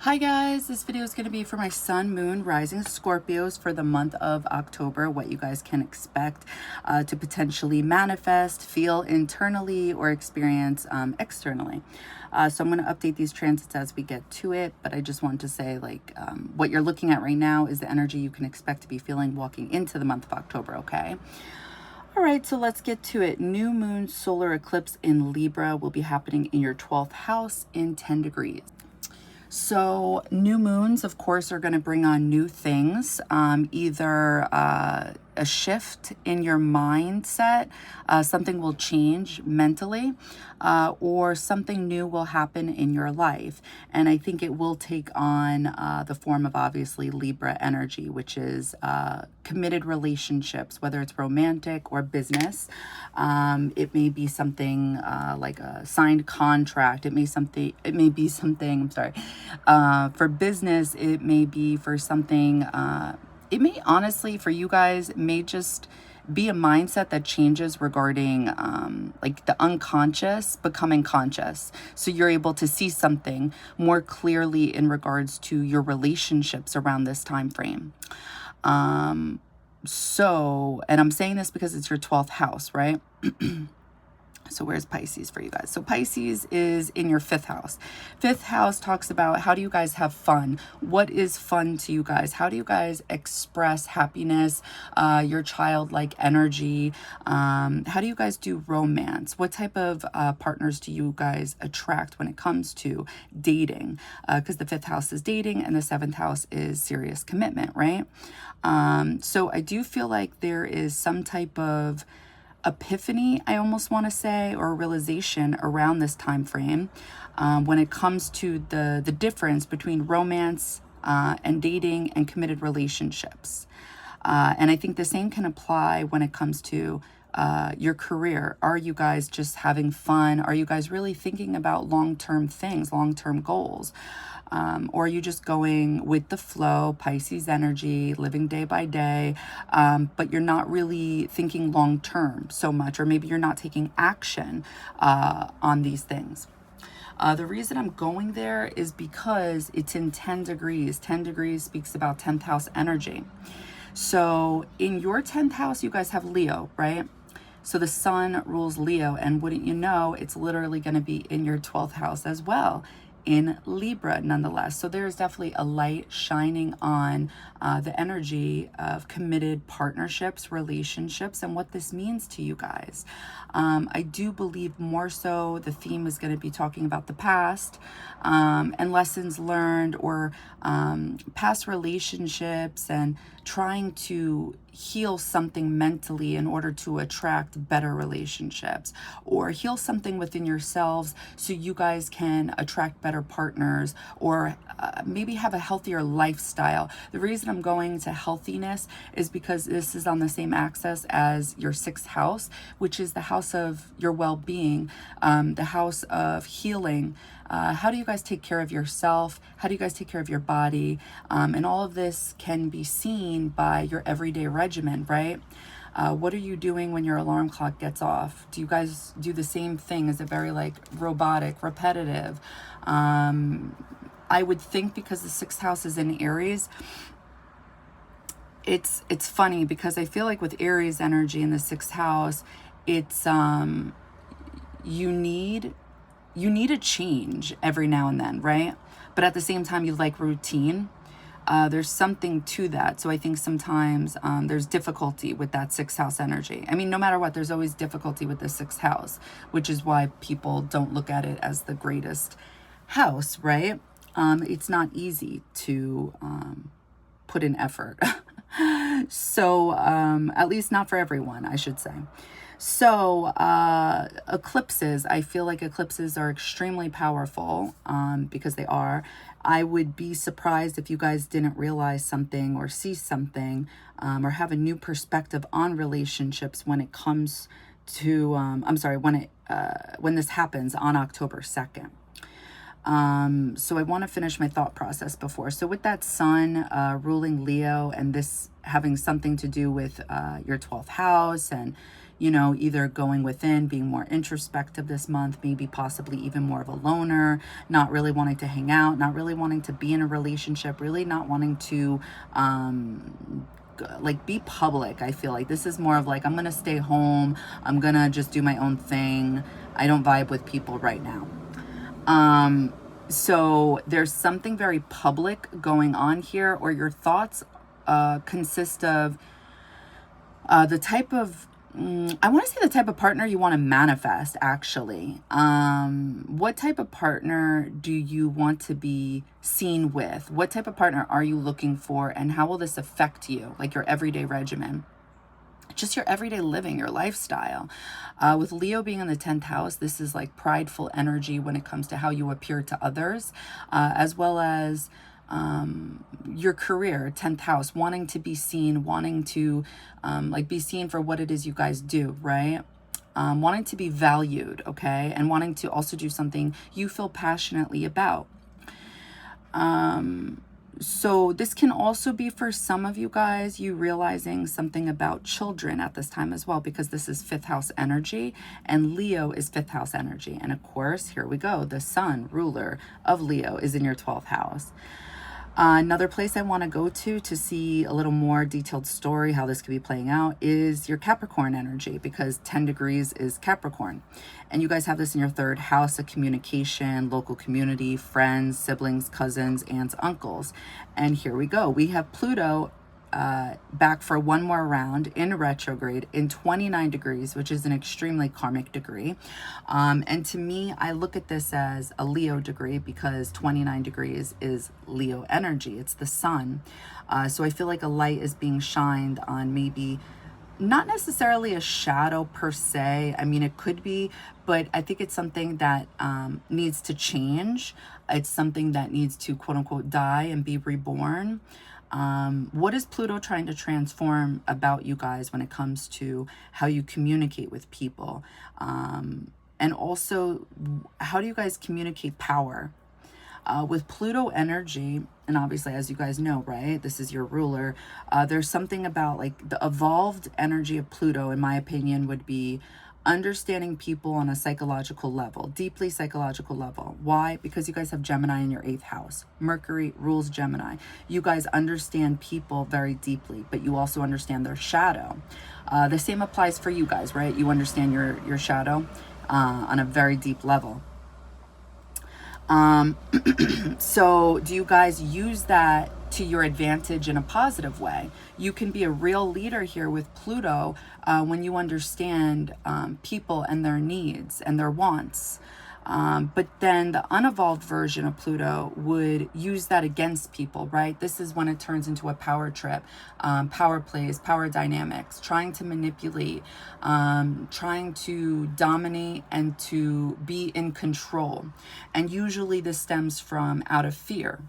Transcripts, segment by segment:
Hi guys, this video is going to be for my sun, moon, rising Scorpios for the month of October, what you guys can expect to potentially manifest, feel internally, or experience externally. So I'm going to update these transits as we get to it, but I just want to say what you're looking at right now is the energy you can expect to be feeling walking into the month of October, okay? All right, so let's get to it. New moon solar eclipse in Libra will be happening in your 12th house in 10 degrees. So new moons, of course, are going to bring on new things, either a shift in your mindset, something will change mentally, or something new will happen in your life. And I think it will take on the form of obviously Libra energy, which is committed relationships, whether it's romantic or business. It may be something like a signed contract. It may be something, I'm sorry, for business. It may be for something, it may honestly for you guys may just be a mindset that changes regarding like the unconscious becoming conscious. So you're able to see something more clearly in regards to your relationships around this time frame. So, and I'm saying this because it's your 12th house, right? So where's Pisces for you guys? So Pisces is in your 5th house. 5th house talks about how do you guys have fun? What is fun to you guys? How do you guys express happiness, your childlike energy? How do you guys do romance? What type of partners do you guys attract when it comes to dating? Because the 5th house is dating and the 7th house is serious commitment, right? So I do feel like there is some type of epiphany, I almost want to say, or realization around this time frame when it comes to the difference between romance and dating and committed relationships. And I think the same can apply when it comes to your career. Are you guys just having fun? Are you guys really thinking about long-term things, long-term goals? Or are you just going with the flow, Pisces energy, living day by day, but you're not really thinking long term so much, or maybe you're not taking action on these things. The reason I'm going there is because it's in 10 degrees. 10 degrees speaks about 10th house energy. So in your 10th house, you guys have Leo, right? So the sun rules Leo, and wouldn't you know, it's literally going to be in your 12th house as well, in Libra nonetheless. So there's definitely a light shining on the energy of committed partnerships, relationships, and what this means to you guys. I do believe more so the theme is going to be talking about the past and lessons learned, or past relationships, and trying to heal something mentally in order to attract better relationships, or heal something within yourselves so you guys can attract better partners, or maybe have a healthier lifestyle. The reason I'm going to healthiness is because this is on the same axis as your 6th house, which is the house of your well-being, the house of healing. How do you guys take care of yourself? How do you guys take care of your body? And all of this can be seen by your everyday regimen, right? What are you doing when your alarm clock gets off? Do you guys do the same thing? Is it very like robotic, repetitive? I would think because the 6th house is in Aries, it's funny because I feel like with Aries energy in the 6th house, it's you need a change every now and then, right? But at the same time, you like routine. There's something to that. So I think sometimes there's difficulty with that 6th house energy. I mean, no matter what, there's always difficulty with the 6th house, which is why people don't look at it as the greatest house, right? It's not easy to put in effort. So at least not for everyone, I should say. So eclipses, I feel like eclipses are extremely powerful because they are. I would be surprised if you guys didn't realize something or see something or have a new perspective on relationships when it comes to, when this happens on October 2nd. So I want to finish my thought process before. So with that sun ruling Leo, and this having something to do with your 12th house and you know, either going within, being more introspective this month, maybe possibly even more of a loner, not really wanting to hang out, not really wanting to be in a relationship, really not wanting to like be public. I feel like this is more of like, I'm gonna stay home, I'm gonna just do my own thing, I don't vibe with people right now. So there's something very public going on here, or your thoughts consist of the type of, I want to say the type of partner you want to manifest, actually. What type of partner do you want to be seen with? What type of partner are you looking for, and how will this affect you, like your everyday regimen? Just your everyday living, your lifestyle. With Leo being in the 10th house, this is like prideful energy when it comes to how you appear to others, as well as your career, 10th house, wanting to be seen, wanting to like be seen for what it is you guys do, right? Wanting to be valued, okay? And wanting to also do something you feel passionately about. So this can also be, for some of you guys, you realizing something about children at this time as well, because this is 5th house energy and Leo is 5th house energy. And of course, here we go. The sun, ruler of Leo, is in your 12th house. Another place I want to go to see a little more detailed story, how this could be playing out, is your Capricorn energy, because 10 degrees is Capricorn. And you guys have this in your 3rd house of communication, local community, friends, siblings, cousins, aunts, uncles. And here we go. We have Pluto back for one more round in retrograde in 29 degrees, which is an extremely karmic degree. And to me, I look at this as a Leo degree, because 29 degrees is Leo energy. It's the sun. So I feel like a light is being shined on, maybe not necessarily a shadow per se. I mean, it could be, but I think it's something that needs to change. It's something that needs to, quote unquote, die and be reborn. What is Pluto trying to transform about you guys when it comes to how you communicate with people? And also, how do you guys communicate power? With Pluto energy, and obviously, as you guys know, right, this is your ruler, there's something about like the evolved energy of Pluto, in my opinion, would be understanding people on a psychological level, deeply psychological level. Why? Because you guys have Gemini in your 8th house. Mercury rules Gemini. You guys understand people very deeply, but you also understand their shadow. The same applies for you guys, right? You understand your shadow on a very deep level. So do you guys use that to your advantage in a positive way? You can be a real leader here with Pluto when you understand people and their needs and their wants. But then the unevolved version of Pluto would use that against people, right? This is when it turns into a power trip, power plays, power dynamics, trying to manipulate, trying to dominate and to be in control. And usually this stems from out of fear.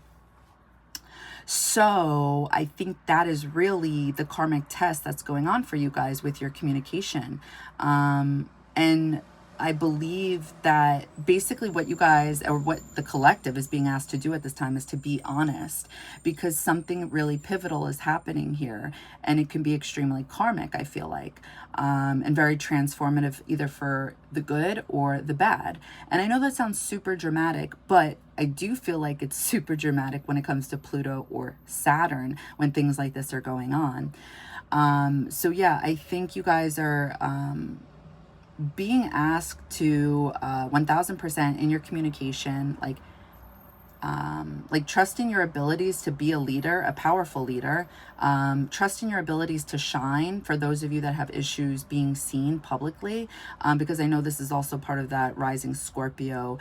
So I think that is really the karmic test that's going on for you guys with your communication. And I believe that basically what you guys, or what the collective is being asked to do at this time, is to be honest, because something really pivotal is happening here, and it can be extremely karmic, I feel like, and very transformative, either for the good or the bad. And I know that sounds super dramatic, but I do feel like it's super dramatic when it comes to Pluto or Saturn, when things like this are going on. So yeah, I think you guys are being asked to 1000% in your communication, like trusting your abilities to be a leader, a powerful leader, trusting your abilities to shine, for those of you that have issues being seen publicly, because I know this is also part of that rising Scorpio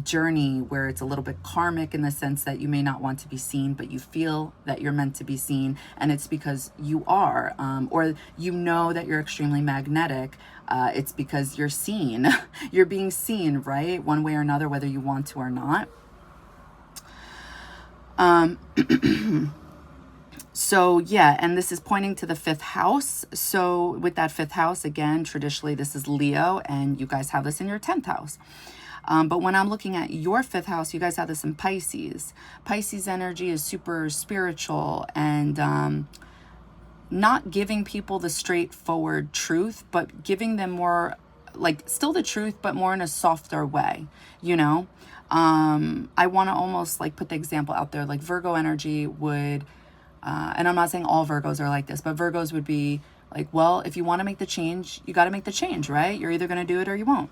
journey, where it's a little bit karmic in the sense that you may not want to be seen, but you feel that you're meant to be seen, and it's because you are, or you know that you're extremely magnetic. It's because you're seen. You're being seen, right? One way or another, whether you want to or not. So yeah, and this is pointing to the 5th house. So with that 5th house, again, traditionally this is Leo, and you guys have this in your 10th house. But when I'm looking at your 5th house, you guys have this in Pisces. Pisces energy is super spiritual, and not giving people the straightforward truth, but giving them more, like, still the truth, but more in a softer way, you know? I want to almost like put the example out there, like Virgo energy would, and I'm not saying all Virgos are like this, but Virgos would be like, well, if you want to make the change, you got to make the change, right? You're either going to do it or you won't.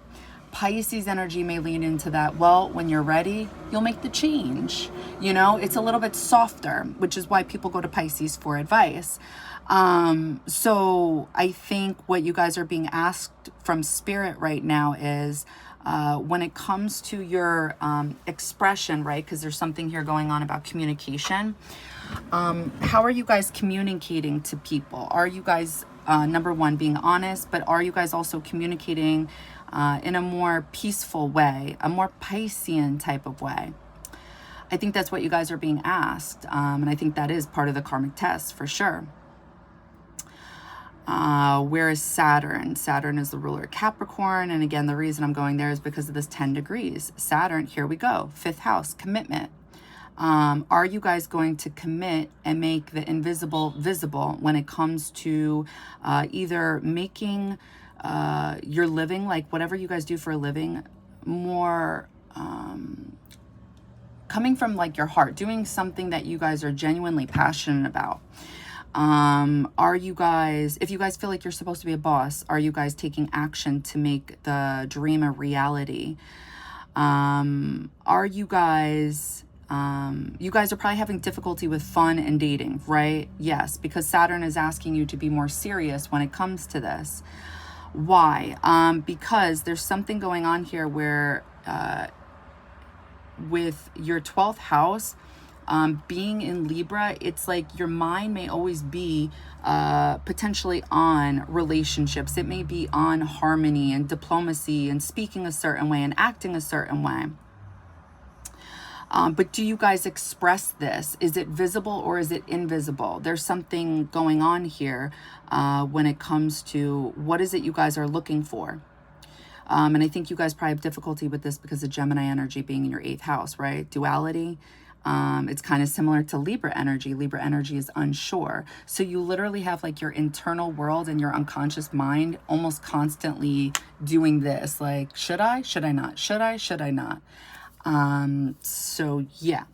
Pisces energy may lean into that. Well, when you're ready, you'll make the change. You know, it's a little bit softer, which is why people go to Pisces for advice. So I think what you guys are being asked from spirit right now is, when it comes to your expression, right? Because there's something here going on about communication. How are you guys communicating to people? Are you guys, number one, being honest, but are you guys also communicating in a more peaceful way, a more Piscean type of way? I think that's what you guys are being asked. And I think that is part of the karmic test for sure. Where is Saturn? Saturn is the ruler of Capricorn. And again, the reason I'm going there is because of this 10 degrees. Saturn, here we go. 5th house, commitment. Are you guys going to commit and make the invisible visible when it comes to either making your living, like whatever you guys do for a living, more coming from like your heart, doing something that you guys are genuinely passionate about? Are you guys, if you guys feel like you're supposed to be a boss, are you guys taking action to make the dream a reality? Are you guys, you guys are probably having difficulty with fun and dating, right? Yes, because Saturn is asking you to be more serious when it comes to this. Why? Because there's something going on here where, with your 12th house, being in Libra, it's like your mind may always be potentially on relationships. It may be on harmony and diplomacy and speaking a certain way and acting a certain way. But do you guys express this? Is it visible or is it invisible? There's something going on here when it comes to what is it you guys are looking for. And I think you guys probably have difficulty with this because of Gemini energy being in your 8th house, right? Duality. It's kind of similar to Libra energy. Libra energy is unsure. So you literally have like your internal world and your unconscious mind almost constantly doing this. Like, should I? Should I not? Should I? Should I not? So yeah,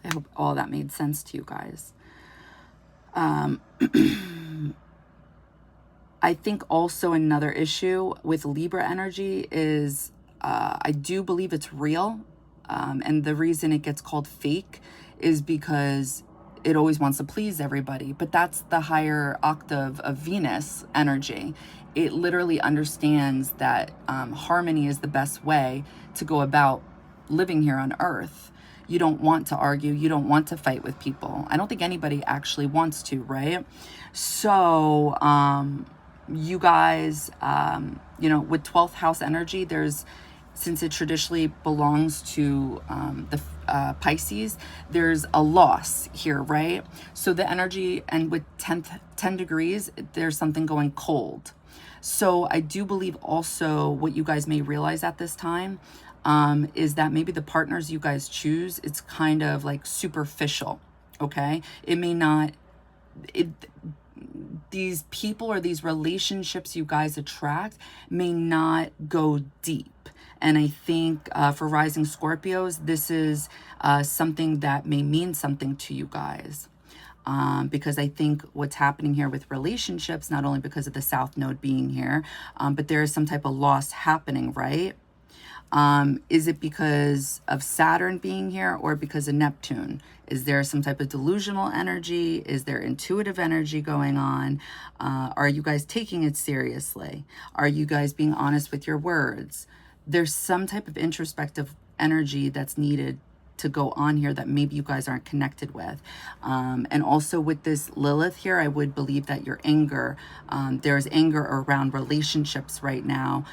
I hope all that made sense to you guys. I think also another issue with Libra energy is, I do believe it's real. And the reason it gets called fake is because it always wants to please everybody. But that's the higher octave of Venus energy. It literally understands that harmony is the best way to go about living here on Earth. You don't want to argue. You don't want to fight with people. I don't think anybody actually wants to, right? So you guys, you know, with 12th house energy, there's, since it traditionally belongs to the Pisces, there's a loss here, right? So the energy, and with 10 degrees, there's something going cold. So I do believe also what you guys may realize at this time is that maybe the partners you guys choose, it's kind of like superficial, okay? It may not, these people or these relationships you guys attract may not go deep. And I think for rising Scorpios, this is something that may mean something to you guys. Because I think what's happening here with relationships, not only because of the South Node being here, but there is some type of loss happening, right? Is it because of Saturn being here or because of Neptune? Is there some type of delusional energy? Is there intuitive energy going on? Are you guys taking it seriously? Are you guys being honest with your words? There's some type of introspective energy that's needed to go on here that maybe you guys aren't connected with. And also with this Lilith here, I would believe that your anger, there's anger around relationships right now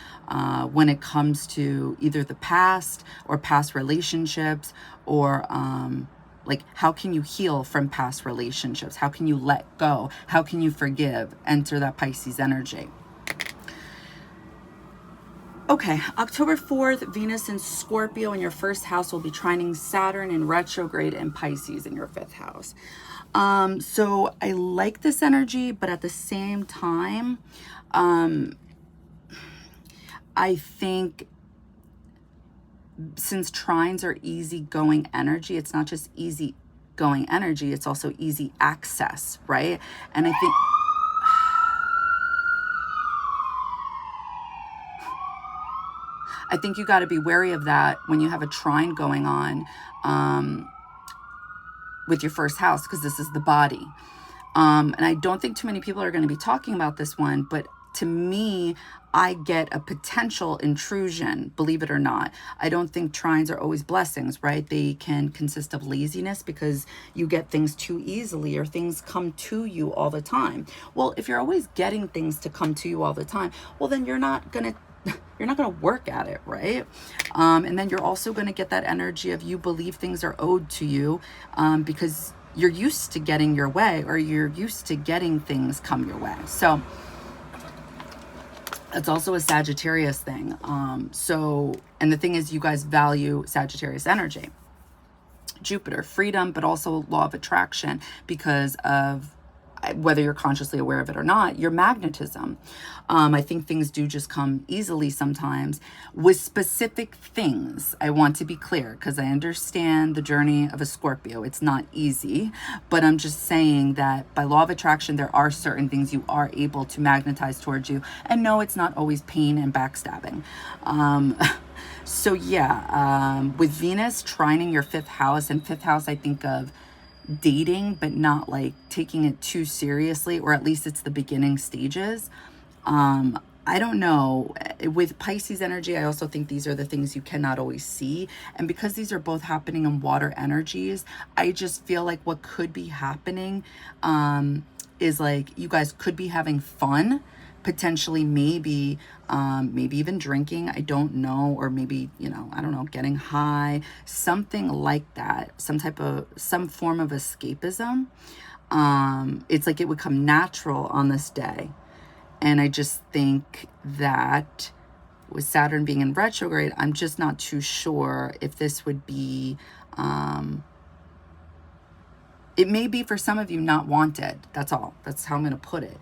when it comes to either the past or past relationships, or like, how can you heal from past relationships? How can you let go? How can you forgive? Enter that Pisces energy. Okay, October 4th, Venus in Scorpio in your first house will be trining Saturn in retrograde and Pisces in your fifth house. So I like this energy, but at the same time, I think since trines are easygoing energy, it's not just easy going energy, it's also easy access, right? And I think you got to be wary of that when you have a trine going on with your first house, because this is the body. And I don't think too many people are going to be talking about this one, but to me, I get a potential intrusion, believe it or not. I don't think trines are always blessings, right? They can consist of laziness because you get things too easily or things come to you all the time. Well, if you're always getting things to come to you all the time, well, then you're not going to work at it, right? And then you're also going to get that energy of you believe things are owed to you because you're used to getting your way, or you're used to getting things come your way. So it's also a Sagittarius thing. And the thing is, you guys value Sagittarius energy. Jupiter, freedom, but also law of attraction because of whether you're consciously aware of it or not, your magnetism. I think things do just come easily sometimes with specific things. I want to be clear because I understand the journey of a Scorpio. It's not easy, but I'm just saying that by law of attraction, there are certain things you are able to magnetize towards you. And no, it's not always pain and backstabbing. So yeah, with Venus trining your fifth house, and fifth house, I think of dating, but not like taking it too seriously, or at least it's the beginning stages. I don't know. With Pisces energy, I also think these are the things you cannot always see. And because these are both happening in water energies, I just feel like what could be happening is like you guys could be having fun, potentially, maybe even drinking, I don't know, or maybe, I don't know, getting high, something like that, some form of escapism. It's like it would come natural on this day. And I just think that with Saturn being in retrograde, I'm just not too sure if this would be, it may be for some of you not wanted. That's all. That's how I'm going to put it.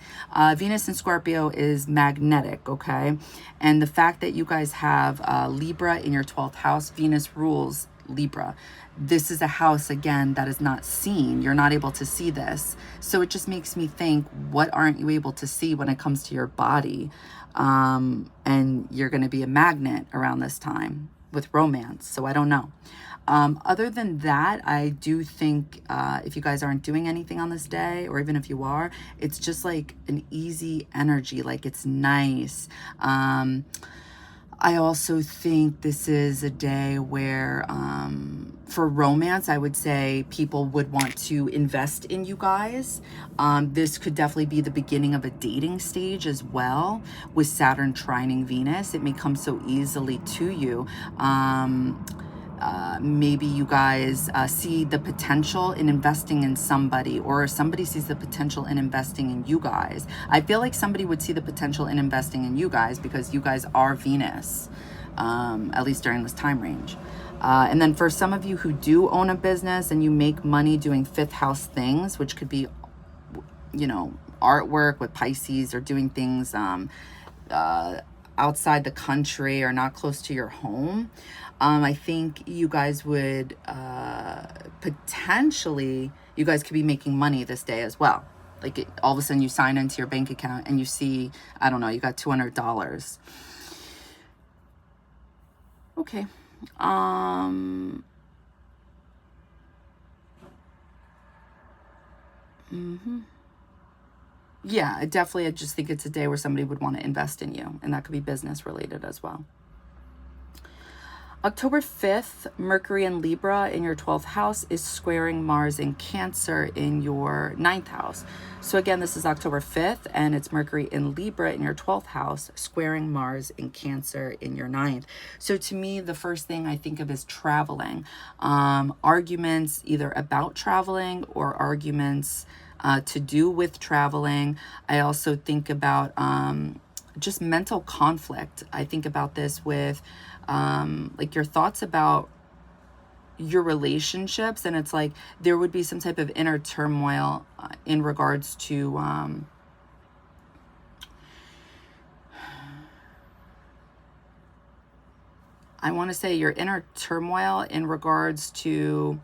Venus in Scorpio is magnetic, okay? And the fact that you guys have Libra in your 12th house, Venus rules Libra. This is a house, again, that is not seen. You're not able to see this. So it just makes me think, what aren't you able to see when it comes to your body? And you're going to be a magnet around this time with romance. So I don't know. Other than that, I do think if you guys aren't doing anything on this day, or even if you are, it's just like an easy energy, like it's nice. I also think this is a day where for romance, I would say people would want to invest in you guys. This could definitely be the beginning of a dating stage as well. With Saturn trining Venus, it may come so easily to you. Maybe you guys see the potential in investing in somebody, or somebody sees the potential in investing in you guys. I feel like somebody would see the potential in investing in you guys because you guys are Venus, at least during this time range. And then for some of you who do own a business and you make money doing fifth house things, which could be, artwork with Pisces, or doing things outside the country or not close to your home, I think you guys would potentially, you guys could be making money this day as well. Like all of a sudden you sign into your bank account and you see, I don't know, you got $200. Okay. Yeah, definitely. I just think it's a day where somebody would want to invest in you, and that could be business related as well. October 5th, Mercury in Libra in your 12th house is squaring Mars in Cancer in your 9th house. So again, this is October 5th, and it's Mercury in Libra in your 12th house, squaring Mars in Cancer in your 9th. So to me, the first thing I think of is traveling. Arguments either about traveling or arguments to do with traveling. I also think about just mental conflict. I think about this with like your thoughts about your relationships, and it's like there would be some type of inner turmoil in regards to I want to say your inner turmoil in regards to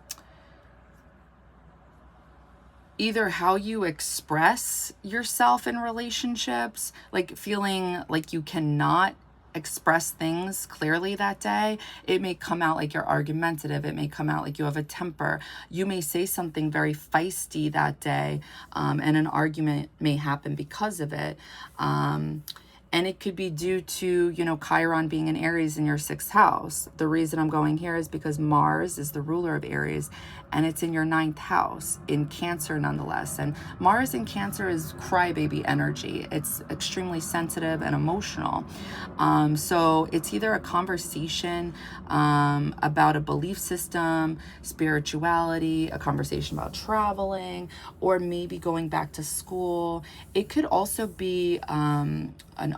either how you express yourself in relationships, like feeling like you cannot express things clearly that day. It may come out like you're argumentative. It may come out like you have a temper. You may say something very feisty that day, and an argument may happen because of it. And it could be due to, you know, Chiron being in Aries in your 6th house. The reason I'm going here is because Mars is the ruler of Aries, and it's in your 9th house, in Cancer nonetheless. And Mars in Cancer is crybaby energy. It's extremely sensitive and emotional. So it's either a conversation about a belief system, spirituality, a conversation about traveling, or maybe going back to school. It could also be an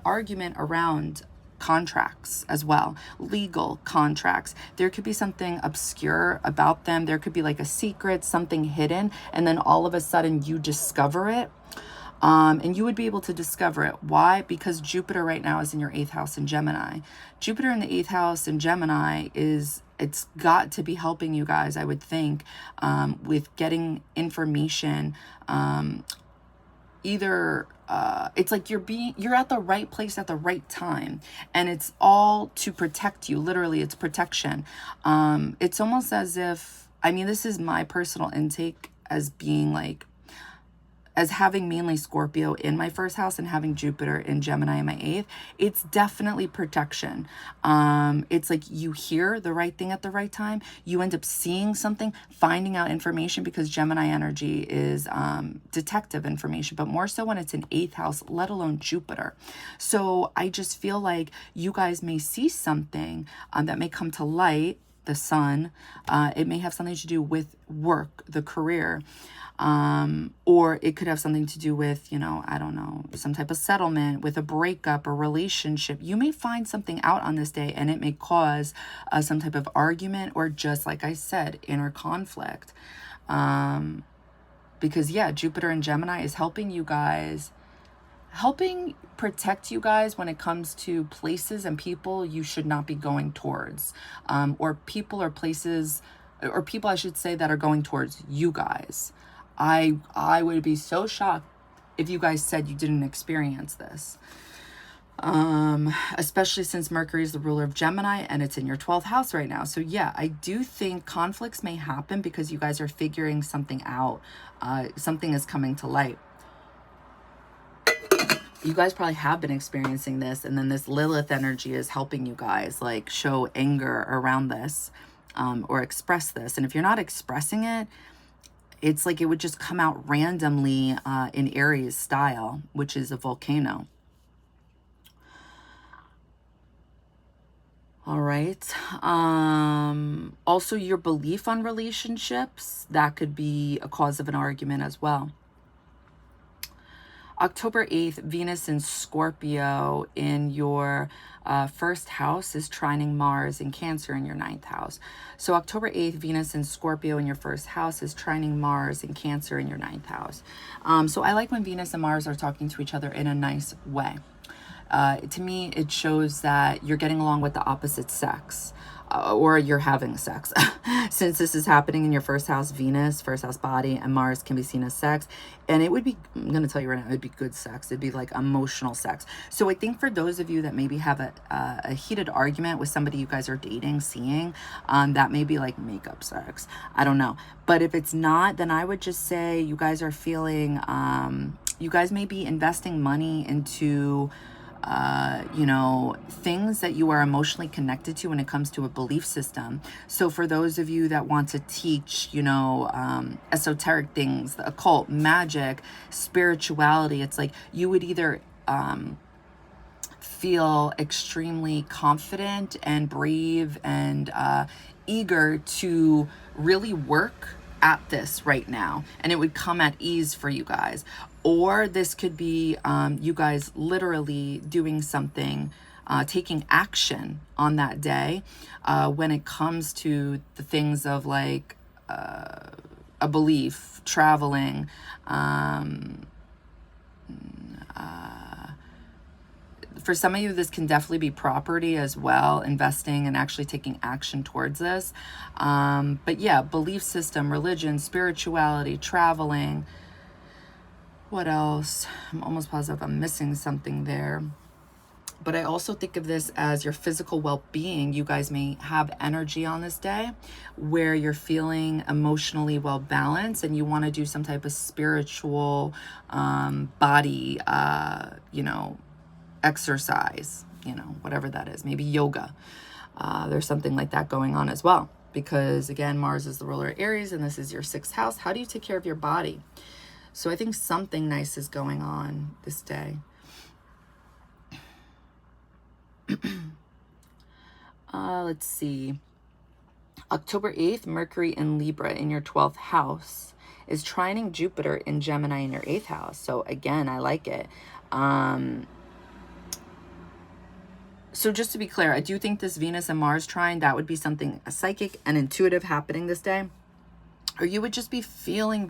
argument around contracts as well, legal contracts. There could be something obscure about them. There could be like a secret, something hidden, and then all of a sudden you discover it. And you would be able to discover it. Why? Because Jupiter right now is in your 8th house in Gemini. Jupiter in the 8th house in Gemini it's got to be helping you guys, I would think, with getting information, either it's like you're at the right place at the right time, and it's all to protect you. Literally, it's protection. It's almost as if, I mean, this is my personal intake as being like, as having mainly Scorpio in my 1st house and having Jupiter in Gemini in my 8th, it's definitely protection. It's like you hear the right thing at the right time. You end up seeing something, finding out information, because Gemini energy is detective information, but more so when it's in 8th house, let alone Jupiter. So I just feel like you guys may see something that may come to light, the sun. It may have something to do with work, the career. Or it could have something to do with, you know, I don't know, some type of settlement, with a breakup or relationship. You may find something out on this day, and it may cause some type of argument, or just, like I said, inner conflict. Because yeah, Jupiter in Gemini is helping you guys, helping protect you guys when it comes to places and people you should not be going towards, or people or places, or people I should say, that are going towards you guys. I would be so shocked if you guys said you didn't experience this. Especially since Mercury is the ruler of Gemini, and it's in your 12th house right now. So yeah, I do think conflicts may happen because you guys are figuring something out. Something is coming to light. You guys probably have been experiencing this, and then this Lilith energy is helping you guys like show anger around this, or express this. And if you're not expressing it, it's like it would just come out randomly in Aries style, which is a volcano. All right. Also, your belief on relationships, that could be a cause of an argument as well. October 8th, Venus in Scorpio in your 1st house is trining Mars in Cancer in your 9th house. So October 8th, Venus in Scorpio in your 1st house is trining Mars in Cancer in your 9th house. So I like when Venus and Mars are talking to each other in a nice way. To me, it shows that you're getting along with the opposite sex. Or you're having sex. Since this is happening in your 1st house, Venus, 1st house body, and Mars can be seen as sex. And it would be, I'm going to tell you right now, it would be good sex. It'd be like emotional sex. So I think for those of you that maybe have a heated argument with somebody you guys are dating, seeing, that may be like makeup sex. I don't know. But if it's not, then I would just say you guys are feeling, you guys may be investing money into you know, things that you are emotionally connected to when it comes to a belief system. So for those of you that want to teach, you know, esoteric things, the occult, magic, spirituality, it's like you would either feel extremely confident and brave and eager to really work at this right now, and it would come at ease for you guys. Or this could be you guys literally doing something, taking action on that day when it comes to the things of like a belief, traveling, for some of you, this can definitely be property as well, investing and actually taking action towards this. But yeah, belief system, religion, spirituality, traveling. What else? I'm almost positive I'm missing something there. But I also think of this as your physical well-being. You guys may have energy on this day where you're feeling emotionally well-balanced and you want to do some type of spiritual body, exercise, whatever that is, maybe yoga. There's something like that going on as well, because again, Mars is the ruler of Aries and this is your 6th house. How do you take care of your body? So I think something nice is going on this day. Let's see. October 8th, Mercury in Libra in your 12th house is trining Jupiter in Gemini in your 8th house. So again, I like it. So just to be clear, I do think this Venus and Mars trine, that would be something psychic and intuitive happening this day. Or you would just be feeling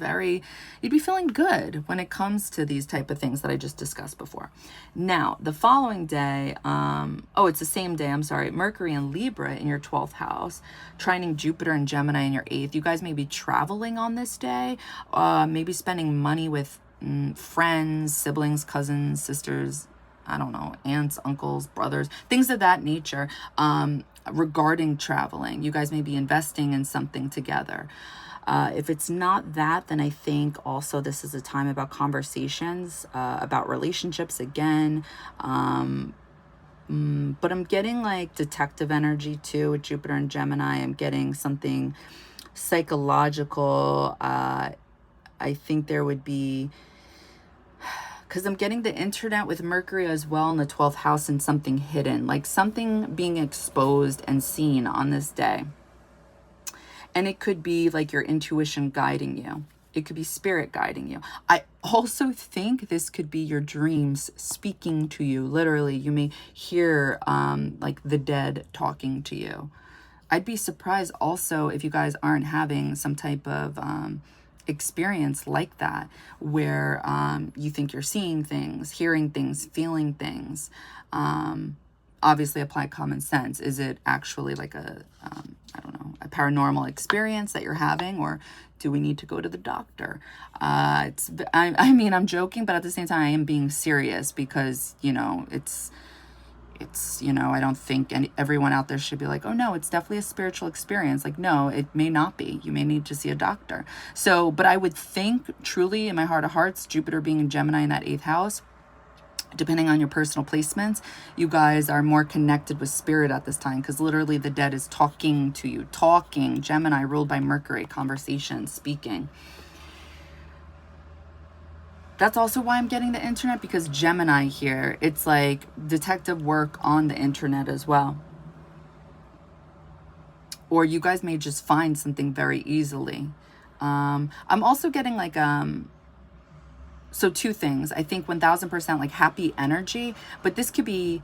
you'd be feeling good when it comes to these type of things that I just discussed before. Now, the following day, it's the same day, I'm sorry, Mercury and Libra in your 12th house, trining Jupiter and Gemini in your 8th. You guys may be traveling on this day, maybe spending money with friends, siblings, cousins, sisters, I don't know, aunts, uncles, brothers, things of that nature. Regarding traveling, you guys may be investing in something together. If it's not that, then I think also this is a time about conversations, about relationships again. But I'm getting like detective energy too with Jupiter and Gemini. I'm getting something psychological. I think there would be, because I'm getting the internet with Mercury as well in the 12th house and something hidden, like something being exposed and seen on this day. And it could be like your intuition guiding you. It could be spirit guiding you. I also think this could be your dreams speaking to you. Literally, you may hear like the dead talking to you. I'd be surprised also if you guys aren't having some type of experience like that, where you think you're seeing things, hearing things, feeling things. Obviously apply common sense. Is it actually like a paranormal experience that you're having, or do we need to go to the doctor? I mean, I'm joking, but at the same time, I am being serious because, it's I don't think everyone out there should be like, oh no, it's definitely a spiritual experience. Like, no, it may not be. You may need to see a doctor. So, but I would think truly in my heart of hearts, Jupiter being in Gemini in that 8th house, depending on your personal placements, you guys are more connected with spirit at this time, because literally the dead is talking to you. Gemini ruled by Mercury, conversation, speaking. That's also why I'm getting the internet, because Gemini here, it's like detective work on the internet as well. Or you guys may just find something very easily. I'm also getting like so 2 things. I think 1000% like happy energy, but this could be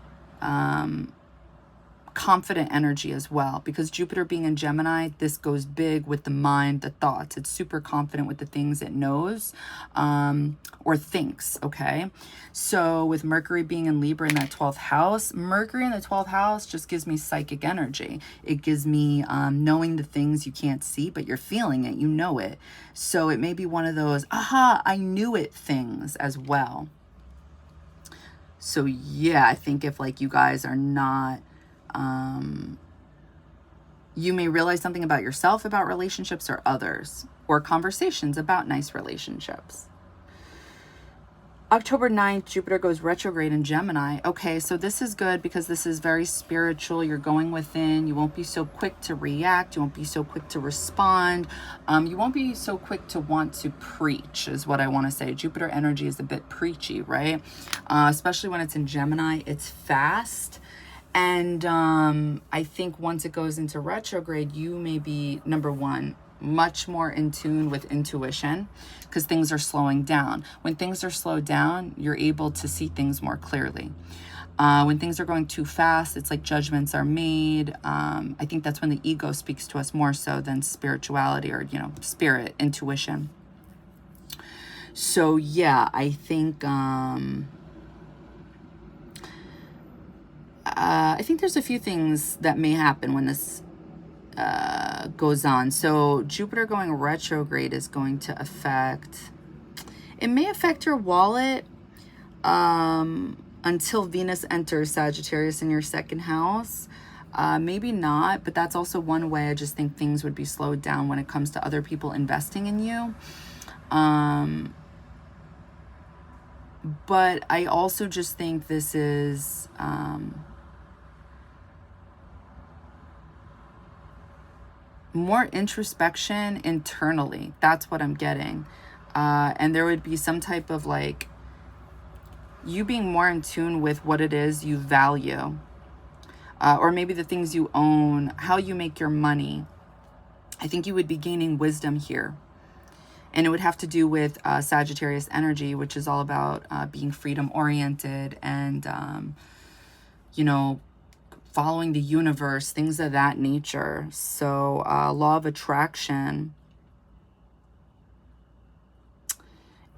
confident energy as well, because Jupiter being in Gemini, this goes big with the mind, the thoughts. It's super confident with the things it knows or thinks, okay? So with Mercury being in Libra in that 12th house, Mercury in the 12th house just gives me psychic energy. It gives me knowing the things you can't see, but you're feeling it, you know it. So it may be one of those, aha, I knew it things as well. So yeah, I think if like you guys are not, you may realize something about yourself, about relationships or others, or conversations about nice relationships. October 9th, Jupiter goes retrograde in Gemini. Okay, so this is good because this is very spiritual. You're going within. You won't be so quick to react. You won't be so quick to respond. You won't be so quick to want to preach is what I want to say. Jupiter energy is a bit preachy, right? Especially when it's in Gemini. It's fast. And I think once it goes into retrograde, you may be, number one, much more in tune with intuition because things are slowing down. When things are slowed down, you're able to see things more clearly. When things are going too fast, it's like judgments are made. I think that's when the ego speaks to us more so than spirituality or, you know, spirit, intuition. So yeah, I think there's a few things that may happen when this goes on. So Jupiter going retrograde is going to affect, it may affect your wallet until Venus enters Sagittarius in your second house. Maybe not, but that's also one way I just think things would be slowed down when it comes to other people investing in you. But I also just think this is more introspection internally. That's what I'm getting. And there would be some type of like you being more in tune with what it is you value, or maybe the things you own, how you make your money. I think you would be gaining wisdom here. And it would have to do with Sagittarius energy, which is all about being freedom oriented and, you know, following the universe, things of that nature. So law of attraction.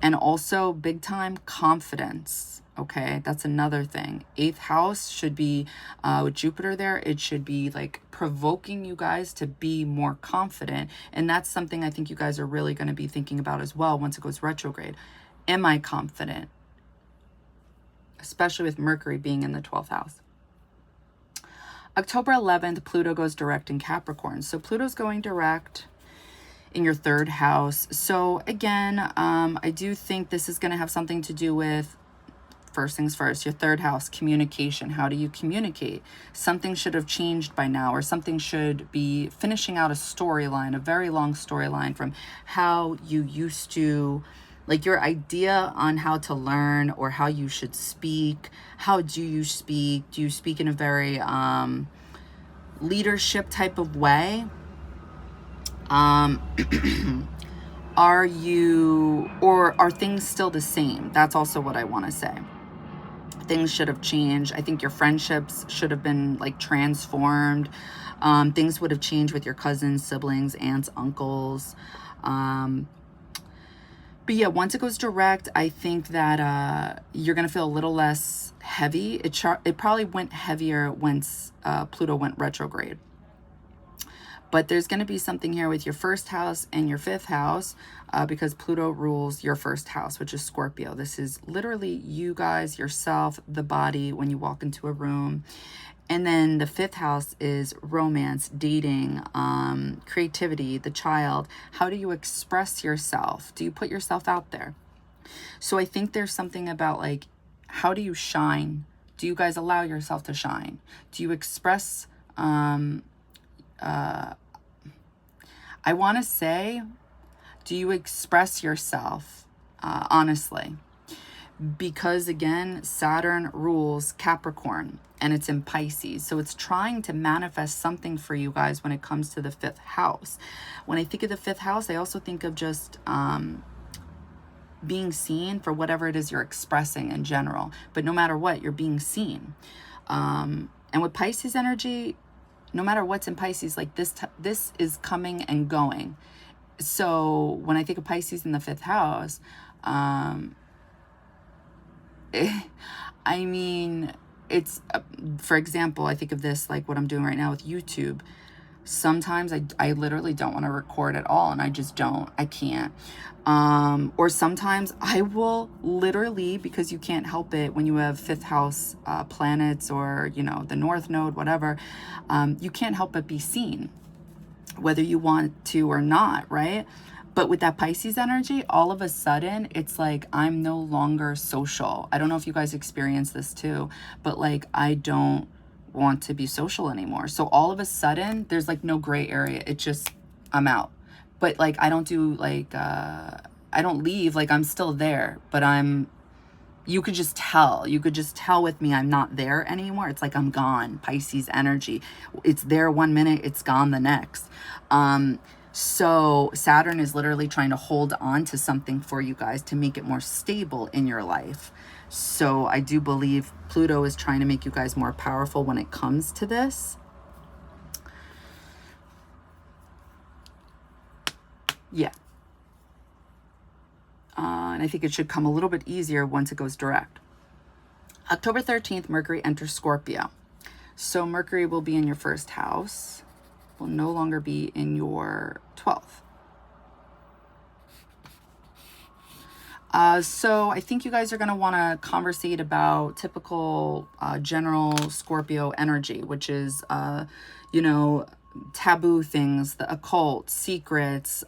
And also big time confidence. Okay, that's another thing. 8th house should be with Jupiter there. It should be like provoking you guys to be more confident. And that's something I think you guys are really going to be thinking about as well once it goes retrograde. Am I confident? Especially with Mercury being in the 12th house. October 11th, Pluto goes direct in Capricorn. So Pluto's going direct in your 3rd house. So again, I do think this is going to have something to do with, first things first, your 3rd house, communication. How do you communicate? Something should have changed by now, or something should be finishing out a storyline, a very long storyline from how you used to, like your idea on how to learn or how you should speak. How do you speak? Do you speak in a very leadership type of way? Are you, or are things still the same? That's also what I want to say. Things should have changed. I think your friendships should have been like transformed. Things would have changed with your cousins, siblings, aunts, uncles. But yeah, once it goes direct, I think that you're going to feel a little less heavy. It probably went heavier once Pluto went retrograde. But there's going to be something here with your 1st house and your 5th house because Pluto rules your 1st house, which is Scorpio. This is literally you guys, yourself, the body when you walk into a room. And then the 5th house is romance, dating, creativity, the child. How do you express yourself? Do you put yourself out there? So I think there's something about like, how do you shine? Do you guys allow yourself to shine? Do you express... I want to say, do you express yourself honestly? Because again, Saturn rules Capricorn and it's in Pisces. So it's trying to manifest something for you guys when it comes to the 5th house. When I think of the 5th house, I also think of just being seen for whatever it is you're expressing in general. But no matter what, you're being seen. And with Pisces energy, no matter what's in Pisces, like this is coming and going. So when I think of Pisces in the 5th house, I mean, it's, for example, I think of this, like what I'm doing right now with YouTube. Sometimes I literally don't want to record at all, and I just don't. I can't. Or sometimes I will literally, because you can't help it when you have 5th house planets or, you know, the North Node, whatever, you can't help but be seen, whether you want to or not, right? But with that Pisces energy, all of a sudden, it's like I'm no longer social. I don't know if you guys experience this too, but like I don't want to be social anymore. So all of a sudden, there's like no gray area. It just, I'm out. But like I don't do like, I don't leave, like I'm still there, but you could just tell with me I'm not there anymore. It's like I'm gone. Pisces energy. It's there one minute, it's gone the next. So Saturn is literally trying to hold on to something for you guys to make it more stable in your life. So I do believe Pluto is trying to make you guys more powerful when it comes to this. Yeah. And I think it should come a little bit easier once it goes direct. October 13th, Mercury enters Scorpio. So Mercury will be in your first house, will no longer be in your 12th. So I think you guys are going to want to conversate about typical general Scorpio energy, which is, you know, taboo things, the occult, secrets,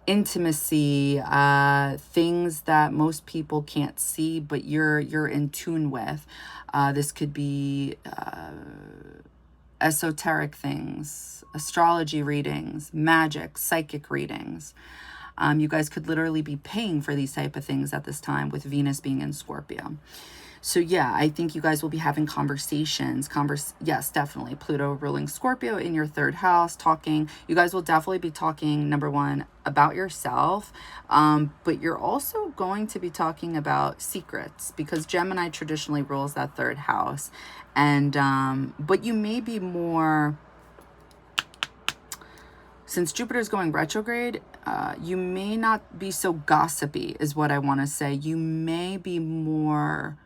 intimacy, things that most people can't see, but you're in tune with. This could be esoteric things, astrology readings, magic, psychic readings. You guys could literally be paying for these type of things at this time with Venus being in Scorpio. So yeah, I think you guys will be having conversations. Yes, definitely. Pluto ruling Scorpio in your third house, talking. You guys will definitely be talking, number one, about yourself. But you're also going to be talking about secrets, because Gemini traditionally rules that third house. And, but you may be more, since Jupiter is going retrograde, you may not be so gossipy is what I want to say. You may be more,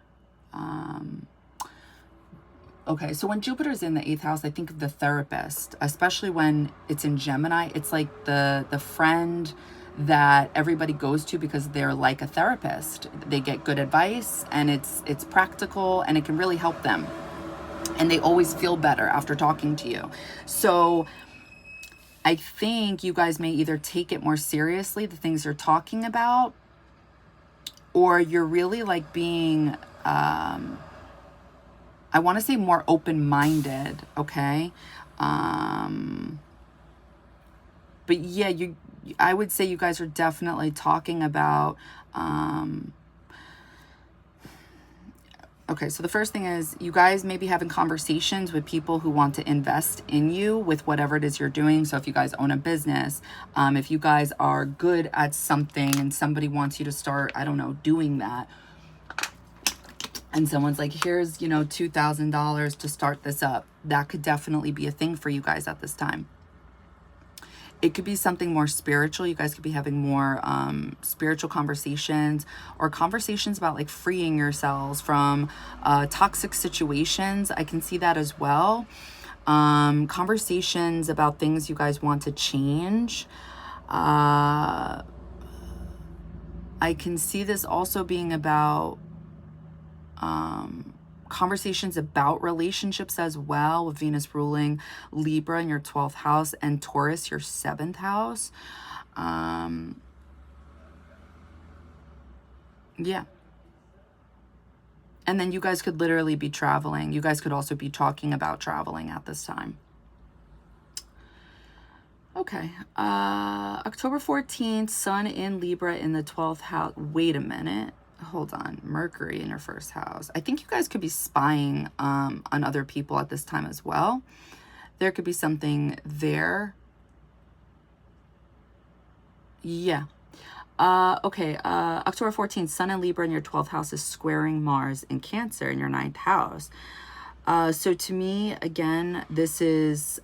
okay, so when Jupiter's in the 8th house, I think of the therapist, especially when it's in Gemini. It's like the friend that everybody goes to because they're like a therapist. They get good advice, and it's practical, and it can really help them. And they always feel better after talking to you. So I think you guys may either take it more seriously, the things you're talking about, or you're really like being, I want to say more open-minded, okay? But yeah, I would say you guys are definitely talking about, okay, so the first thing is you guys may be having conversations with people who want to invest in you with whatever it is you're doing. So if you guys own a business, if you guys are good at something and somebody wants you to start, I don't know, doing that, and someone's like, here's, you know, $2,000 to start this up, that could definitely be a thing for you guys at this time. It could be something more spiritual. You guys could be having more spiritual conversations, or conversations about like freeing yourselves from toxic situations. I can see that as well. Conversations about things you guys want to change. I can see this also being about conversations about relationships as well, with Venus ruling Libra in your 12th house and Taurus, your 7th house. Yeah. And then you guys could literally be traveling. You guys could also be talking about traveling at this time. Okay. October 14th, Sun in Libra in the 12th house. Wait a minute. Hold on. Mercury in your first house. I think you guys could be spying on other people at this time as well. There could be something there. Yeah. Okay. October 14th, Sun in Libra in your 12th house is squaring Mars in Cancer in your 9th house. So to me, again, this is,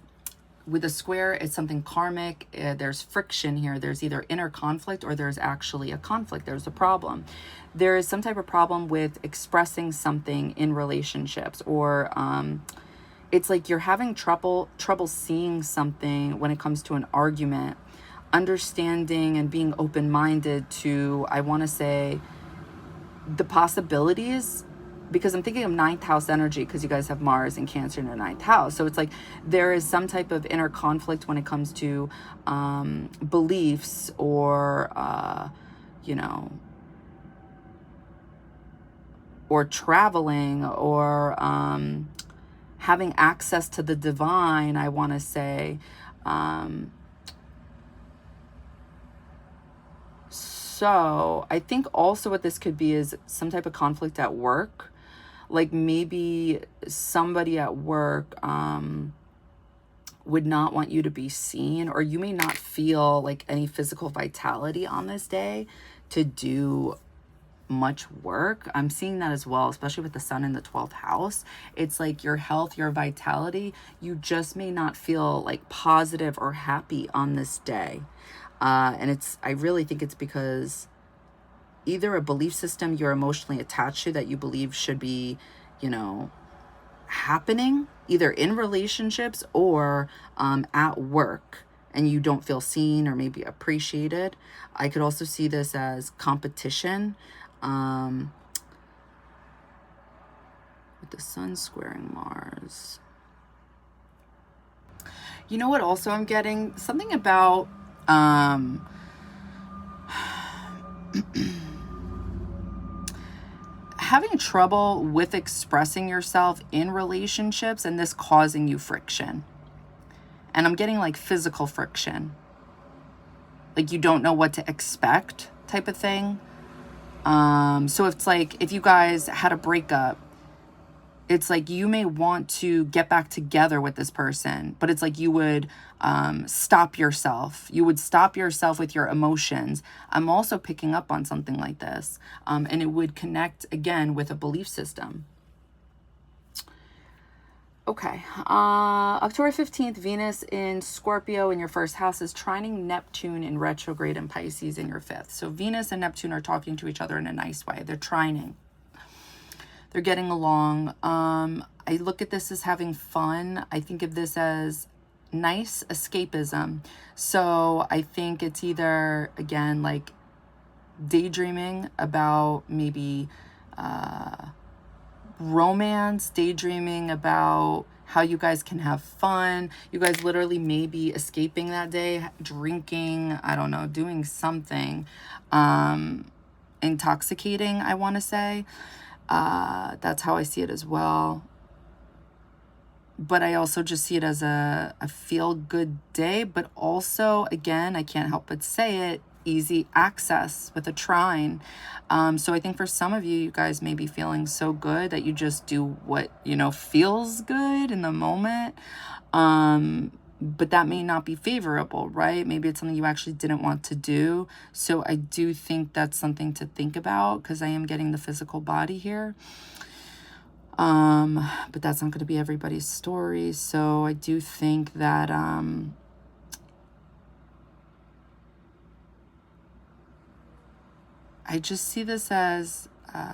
with a square, it's something karmic. There's friction here. There's either inner conflict, or there's actually a conflict. There's a problem. There is some type of problem with expressing something in relationships, or it's like you're having trouble seeing something when it comes to an argument, understanding and being open-minded to, I want to say, the possibilities. Because I'm thinking of 9th house energy, because you guys have Mars and Cancer in your 9th house. So it's like there is some type of inner conflict when it comes to beliefs, or, you know, or traveling, or having access to the divine, I want to say. So I think also what this could be is some type of conflict at work. Like maybe somebody at work would not want you to be seen, or you may not feel like any physical vitality on this day to do much work. I'm seeing that as well, especially with the sun in the 12th house. It's like your health, your vitality, you just may not feel like positive or happy on this day. And I really think it's because either a belief system you're emotionally attached to that you believe should be, you know, happening either in relationships or at work, and you don't feel seen or maybe appreciated. I could also see this as competition, with the sun squaring Mars. You know what also I'm getting? Something about having trouble with expressing yourself in relationships and this causing you friction. And I'm getting like physical friction. Like you don't know what to expect type of thing. So it's like if you guys had a breakup, it's like you may want to get back together with this person, but it's like you would stop yourself. You would stop yourself with your emotions. I'm also picking up on something like this. And it would connect again with a belief system. Okay. October 15th, Venus in Scorpio in your first house is trining Neptune in retrograde and Pisces in your fifth. So Venus and Neptune are talking to each other in a nice way. They're trining. They're getting along. I look at this as having fun. I think of this as nice escapism. So I think it's either, again, like daydreaming about maybe romance, daydreaming about how you guys can have fun. You guys literally may be escaping that day, drinking, I don't know, doing something intoxicating, I want to say. That's how I see it as well. But I also just see it as a feel-good day. But also, again, I can't help but say it, easy access with a trine. So I think for some of you, you guys may be feeling so good that you just do what, you know, feels good in the moment. But that may not be favorable, right? Maybe it's something you actually didn't want to do. So I do think that's something to think about, because I am getting the physical body here. But that's not going to be everybody's story. So I do think that I just see this as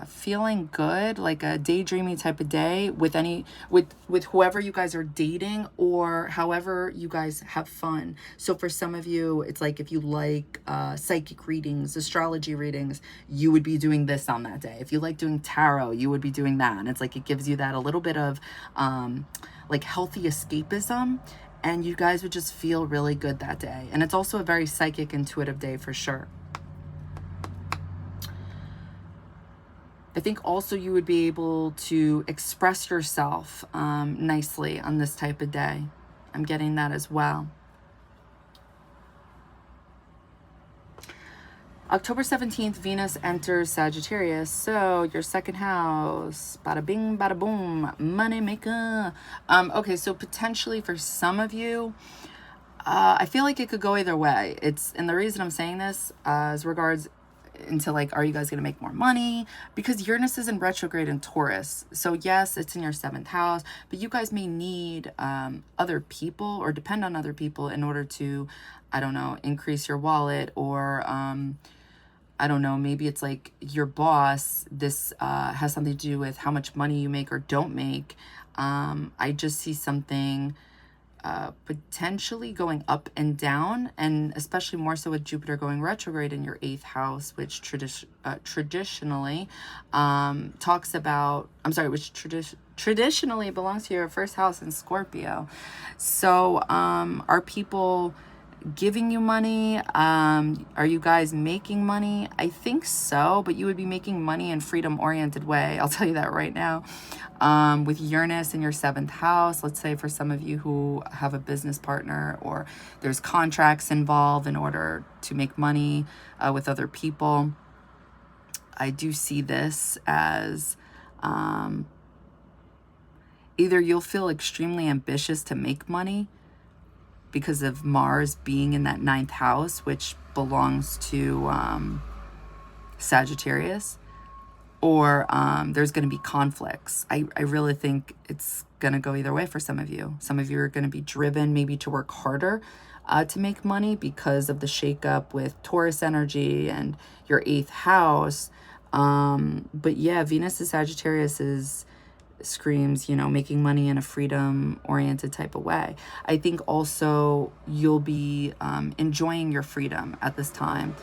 feeling good, like a daydreaming type of day with whoever you guys are dating, or however you guys have fun. So for some of you, it's like if you like psychic readings, astrology readings, you would be doing this on that day. If you like doing tarot, you would be doing that. And it's like it gives you that a little bit of like healthy escapism, and you guys would just feel really good that day. And it's also a very psychic, intuitive day for sure. I think also you would be able to express yourself nicely on this type of day. I'm getting that as well. October 17th, Venus enters Sagittarius. So your second house, bada bing, bada boom, money maker. Okay, so potentially for some of you, I feel like it could go either way. And the reason I'm saying this is regards into like, are you guys going to make more money? Because Uranus is in retrograde in Taurus. So yes, it's in your 7th house, but you guys may need other people or depend on other people in order to, I don't know, increase your wallet, or I don't know, maybe it's like your boss. This has something to do with how much money you make or don't make. I just see something potentially going up and down, and especially more so with Jupiter going retrograde in your 8th house, which traditionally talks about, traditionally belongs to your first house in Scorpio. So are people giving you money? Are you guys making money? I think so, but you would be making money in freedom-oriented way. I'll tell you that right now. With Uranus in your 7th house, let's say for some of you who have a business partner, or there's contracts involved in order to make money with other people, I do see this as either you'll feel extremely ambitious to make money, because of Mars being in that 9th house, which belongs to Sagittarius, or there's going to be conflicts. I really think it's going to go either way for some of you. Some of you are going to be driven maybe to work harder to make money because of the shakeup with Taurus energy and your 8th house. But yeah, Venus is Sagittarius screams, you know, making money in a freedom-oriented type of way. I think also you'll be enjoying your freedom at this time.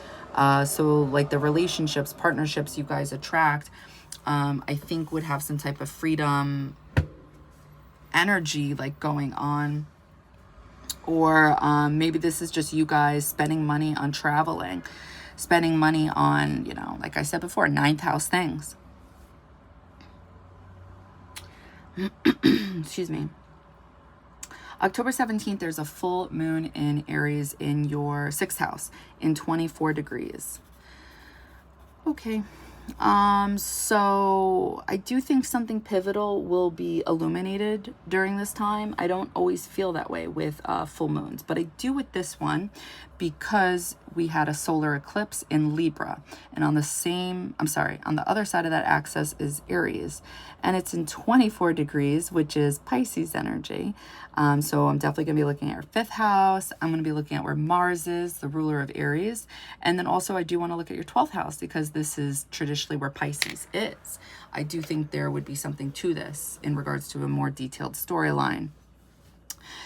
So like the relationships, partnerships you guys attract, I think would have some type of freedom energy like going on. Or maybe this is just you guys spending money on traveling, spending money on, you know, like I said before, 9th house things. Excuse me. October 17th, there's a full moon in Aries in your 6th house in 24 degrees. Okay. So I do think something pivotal will be illuminated during this time. I don't always feel that way with full moons, but I do with this one because we had a solar eclipse in Libra, and on the other side of that axis is Aries, and it's in 24 degrees, which is Pisces energy. So I'm definitely going to be looking at our 5th house. I'm going to be looking at where Mars is, the ruler of Aries. And then also I do want to look at your 12th house because this is traditionally where Pisces is. I do think there would be something to this in regards to a more detailed storyline.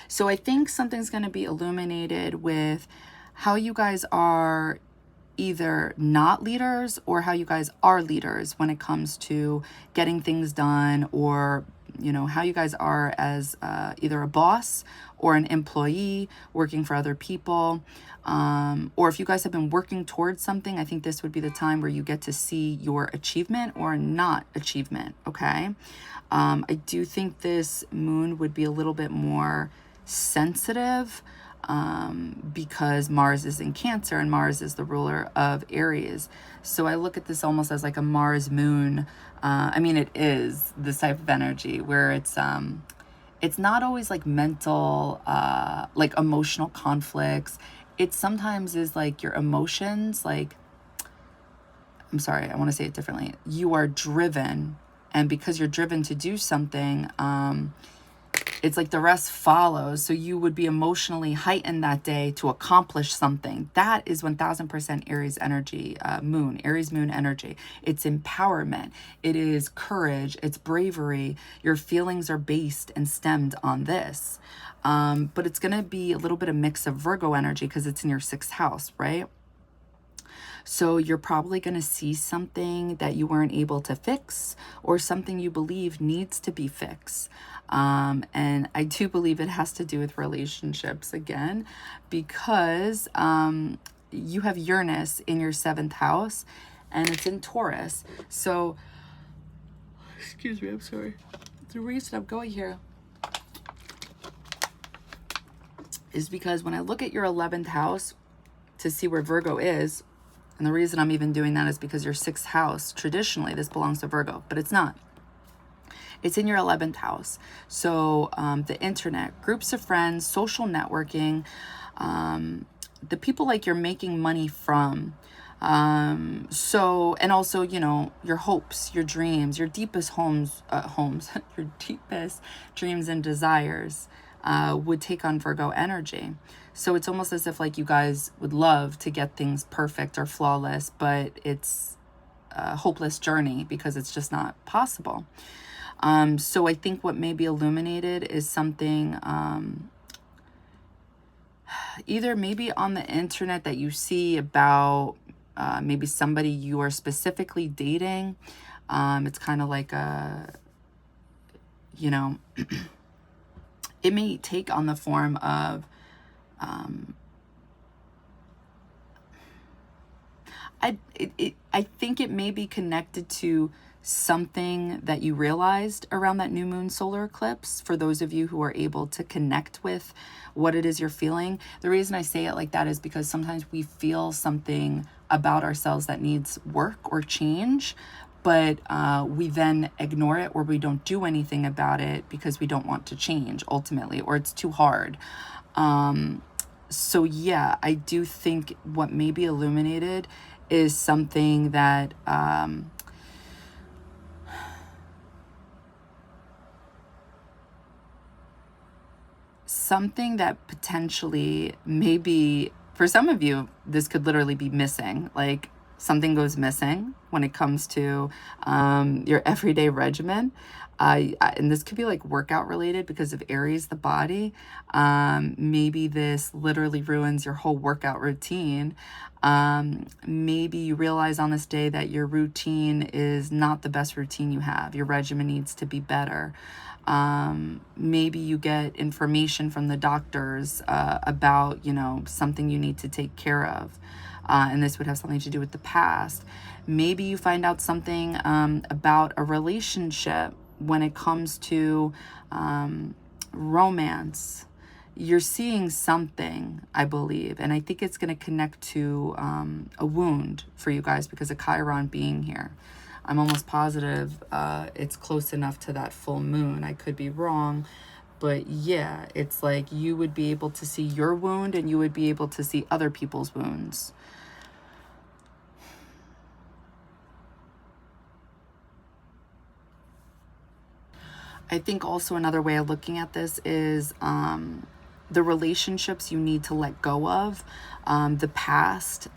So I think something's going to be illuminated with how you guys are either not leaders or how you guys are leaders when it comes to getting things done, or you know, how you guys are as either a boss or an employee working for other people. Or if you guys have been working towards something, I think this would be the time where you get to see your achievement or not achievement, okay? I do think this moon would be a little bit more sensitive because Mars is in Cancer and Mars is the ruler of Aries. So I look at this almost as like a Mars moon. I mean, it is this type of energy where it's not always like mental, like emotional conflicts. It sometimes is like your emotions, like, I'm sorry, I want to say it differently. You are driven, and because you're driven to do something, it's like the rest follows. So you would be emotionally heightened that day to accomplish something. That is 1000% Aries energy, Aries moon energy. It's empowerment. It is courage. It's bravery. Your feelings are based and stemmed on this. But it's going to be a little bit of mix of Virgo energy because it's in your 6th house, right? So you're probably going to see something that you weren't able to fix or something you believe needs to be fixed. And I do believe it has to do with relationships again, because you have Uranus in your 7th house and it's in Taurus. So, excuse me, I'm sorry. The reason I'm going here is because when I look at your 11th house to see where Virgo is, and the reason I'm even doing that is because your 6th house, traditionally, this belongs to Virgo, but it's not. It's in your 11th house. So the internet, groups of friends, social networking, the people like you're making money from. So, and also, you know, your hopes, your dreams, your deepest your deepest dreams and desires would take on Virgo energy. So it's almost as if like you guys would love to get things perfect or flawless, but it's a hopeless journey because it's just not possible. So I think what may be illuminated is something either maybe on the internet that you see about maybe somebody you are specifically dating. It's kind of like you know, it may take on the form of I think it may be connected to something that you realized around that new moon solar eclipse, for those of you who are able to connect with what it is you're feeling. The reason I say it like that is because sometimes we feel something about ourselves that needs work or change, but we then ignore it or we don't do anything about it because we don't want to change ultimately, or it's too hard. So yeah, I do think what may be illuminated is something that, something that potentially maybe for some of you, this could literally be missing. Like something goes missing when it comes to your everyday regimen. And this could be like workout related because of Aries, the body. Maybe this literally ruins your whole workout routine. Maybe you realize on this day that your routine is not the best routine you have. Your regimen needs to be better. Maybe you get information from the doctors about, you know, something you need to take care of. And this would have something to do with the past. Maybe you find out something about a relationship when it comes to romance. You're seeing something, I believe, and I think it's going to connect to a wound for you guys because of Chiron being here. I'm almost positive it's close enough to that full moon. I could be wrong, but yeah, it's like you would be able to see your wound and you would be able to see other people's wounds. I think also another way of looking at this is the relationships you need to let go of, the past,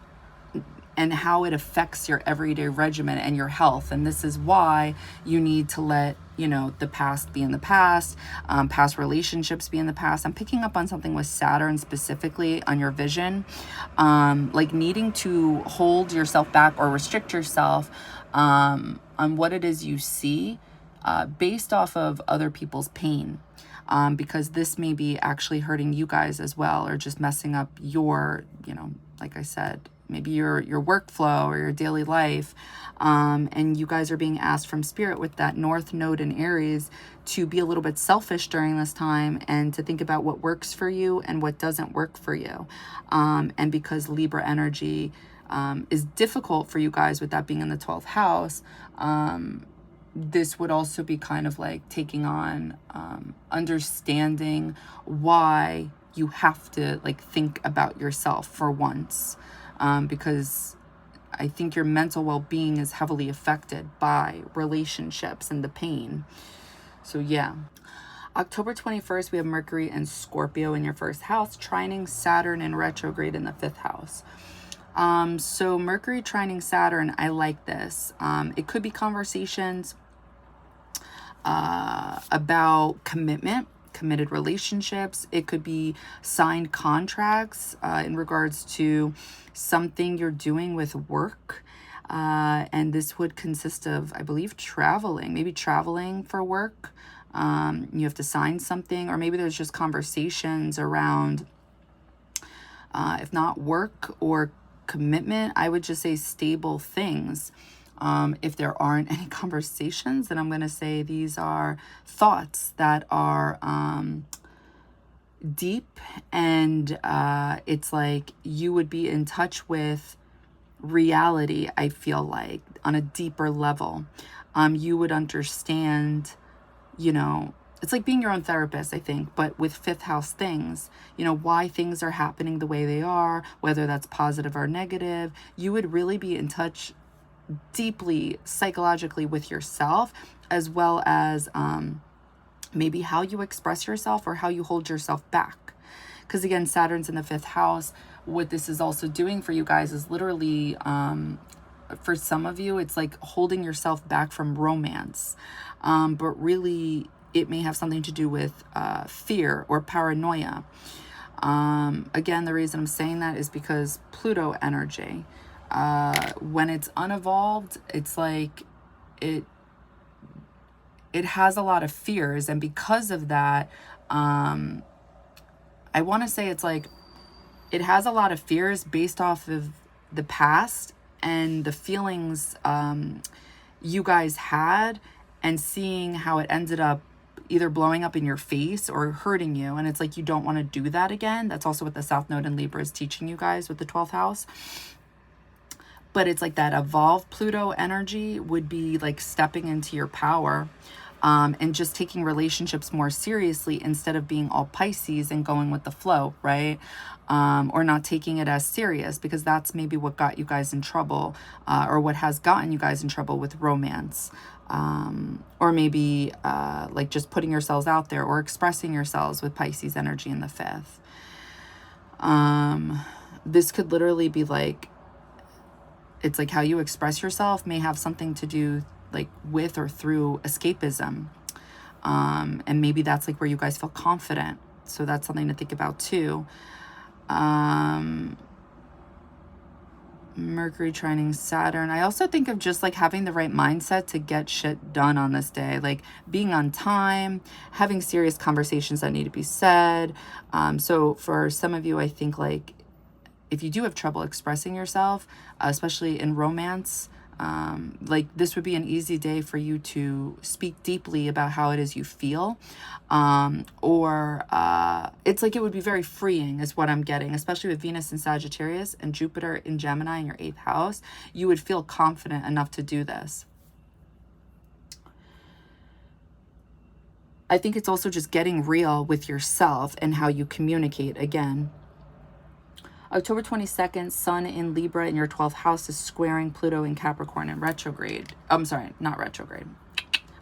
and how it affects your everyday regimen and your health. And this is why you need to let, you know, the past be in the past, past relationships be in the past. I'm picking up on something with Saturn specifically on your vision, like needing to hold yourself back or restrict yourself on what it is you see based off of other people's pain. Because this may be actually hurting you guys as well, or just messing up your, you know, like I said, maybe your workflow or your daily life. And you guys are being asked from Spirit with that North Node in Aries to be a little bit selfish during this time and to think about what works for you and what doesn't work for you. And because Libra energy is difficult for you guys with that being in the 12th house, this would also be kind of like taking on understanding why you have to like think about yourself for once, because I think your mental well-being is heavily affected by relationships and the pain. So yeah. October 21st, we have Mercury and Scorpio in your first house, trining Saturn in retrograde in the 5th house. So Mercury trining Saturn, I like this. It could be conversations about committed relationships. It could be signed contracts in regards to something you're doing with work. And this would consist of, I believe, traveling, maybe traveling for work. You have to sign something, or maybe there's just conversations around, if not work or commitment, I would just say stable things. If there aren't any conversations, then I'm going to say these are thoughts that are deep, and it's like you would be in touch with reality, I feel like, on a deeper level. You would understand, you know, it's like being your own therapist, I think, but with 5th house things, you know, why things are happening the way they are, whether that's positive or negative. You would really be in touch deeply psychologically with yourself, as well as maybe how you express yourself or how you hold yourself back. Because again, Saturn's in the 5th house. What this is also doing for you guys is literally, for some of you, it's like holding yourself back from romance. But really, it may have something to do with fear or paranoia. Again, the reason I'm saying that is because Pluto energy, when it's unevolved, it's like it has a lot of fears. And because of that, I want to say it's like it has a lot of fears based off of the past and the feelings you guys had, and seeing how it ended up either blowing up in your face or hurting you. And it's like you don't want to do that again. That's also what the South Node in Libra is teaching you guys with the 12th house. But it's like that evolved Pluto energy would be like stepping into your power. and just taking relationships more seriously instead of being all Pisces and going with the flow, right? Or not taking it as serious, because that's maybe what got you guys in trouble, or what has gotten you guys in trouble with romance. Or maybe like just putting yourselves out there or expressing yourselves with Pisces energy in the 5th. This could literally be like, it's like how you express yourself may have something to do like with or through escapism. And maybe that's like where you guys feel confident. So that's something to think about too. Mercury trining Saturn. I also think of just like having the right mindset to get shit done on this day, like being on time, having serious conversations that need to be said. So for some of you, I think like if you do have trouble expressing yourself, especially in romance, like this would be an easy day for you to speak deeply about how it is you feel. Or it's like it would be very freeing is what I'm getting, especially with Venus in Sagittarius and Jupiter in Gemini in your 8th house. You would feel confident enough to do this. I think it's also just getting real with yourself and how you communicate again. October 22nd, Sun in Libra in your 12th house is squaring Pluto in Capricorn in retrograde. I'm sorry, not retrograde.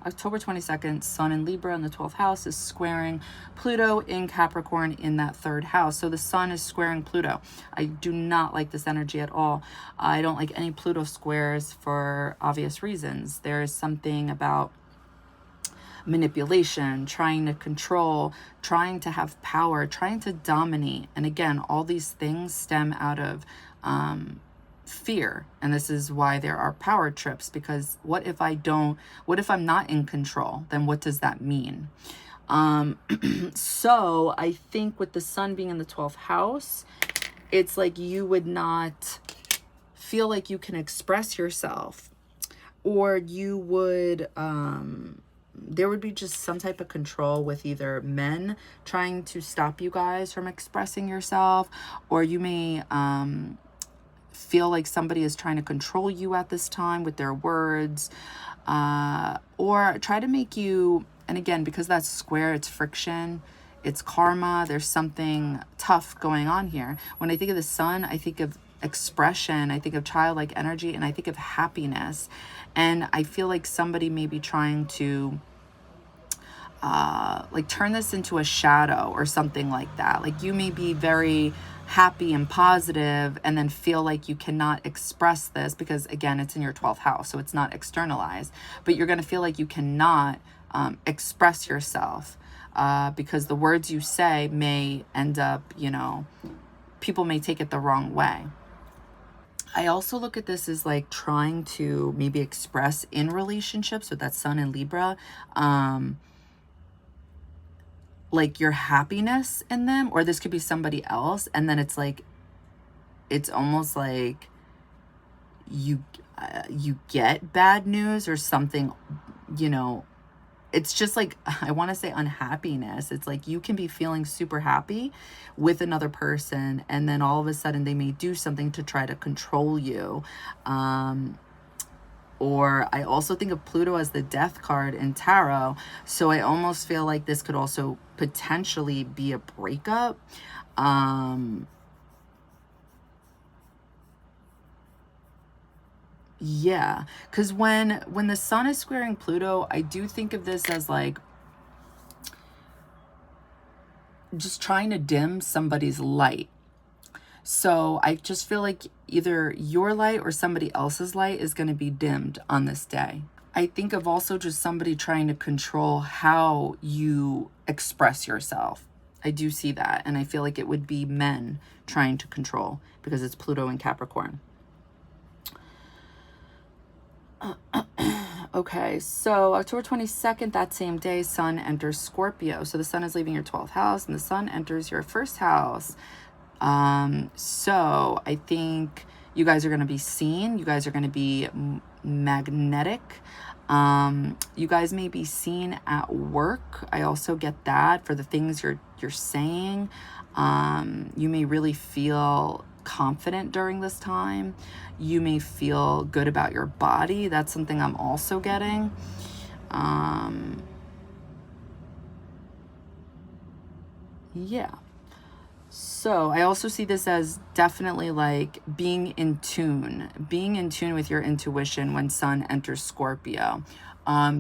October 22nd, Sun in Libra in the 12th house is squaring Pluto in Capricorn in that 3rd house. So the Sun is squaring Pluto. I do not like this energy at all. I don't like any Pluto squares for obvious reasons. There is something about manipulation, trying to control, trying to have power, trying to dominate. And again, all these things stem out of fear. And this is why there are power trips, because what if I'm not in control? Then what does that mean? So I think with the Sun being in the 12th house, it's like you would not feel like you can express yourself, or you would, there would be just some type of control with either men trying to stop you guys from expressing yourself, or you may feel like somebody is trying to control you at this time with their words, or try to make you, and again, because that's square, it's friction, it's karma, there's something tough going on here. When I think of the Sun, I think of expression, I think of childlike energy, and I think of happiness. And I feel like somebody may be trying to like turn this into a shadow or something like that. Like you may be very happy and positive and then feel like you cannot express this because, again, it's in your 12th house, so it's not externalized, but you're going to feel like you cannot express yourself because the words you say may end up, you know, people may take it the wrong way. I also look at this as like trying to maybe express in relationships with that Sun in Libra, like your happiness in them, or this could be somebody else. And then it's like, it's almost like you get bad news or something, you know, it's just like, I want to say unhappiness. It's like you can be feeling super happy with another person, and then all of a sudden they may do something to try to control you. Or I also think of Pluto as the death card in tarot. So I almost feel like this could also potentially be a breakup. Yeah, because when the Sun is squaring Pluto, I do think of this as like just trying to dim somebody's light. So I just feel like either your light or somebody else's light is going to be dimmed on this day. I think of also just somebody trying to control how you express yourself. I do see that. And I feel like it would be men trying to control because it's Pluto in Capricorn. Okay, so October 22nd, that same day, Sun enters Scorpio. So the Sun is leaving your 12th house and the Sun enters your 1st house. So I think you guys are going to be seen. You guys are going to be magnetic. You guys may be seen at work. I also get that for the things you're saying. You may really feel confident during this time. You may feel good about your body. That's something I'm also getting. Yeah. So I also see this as definitely like being in tune with your intuition when Sun enters Scorpio.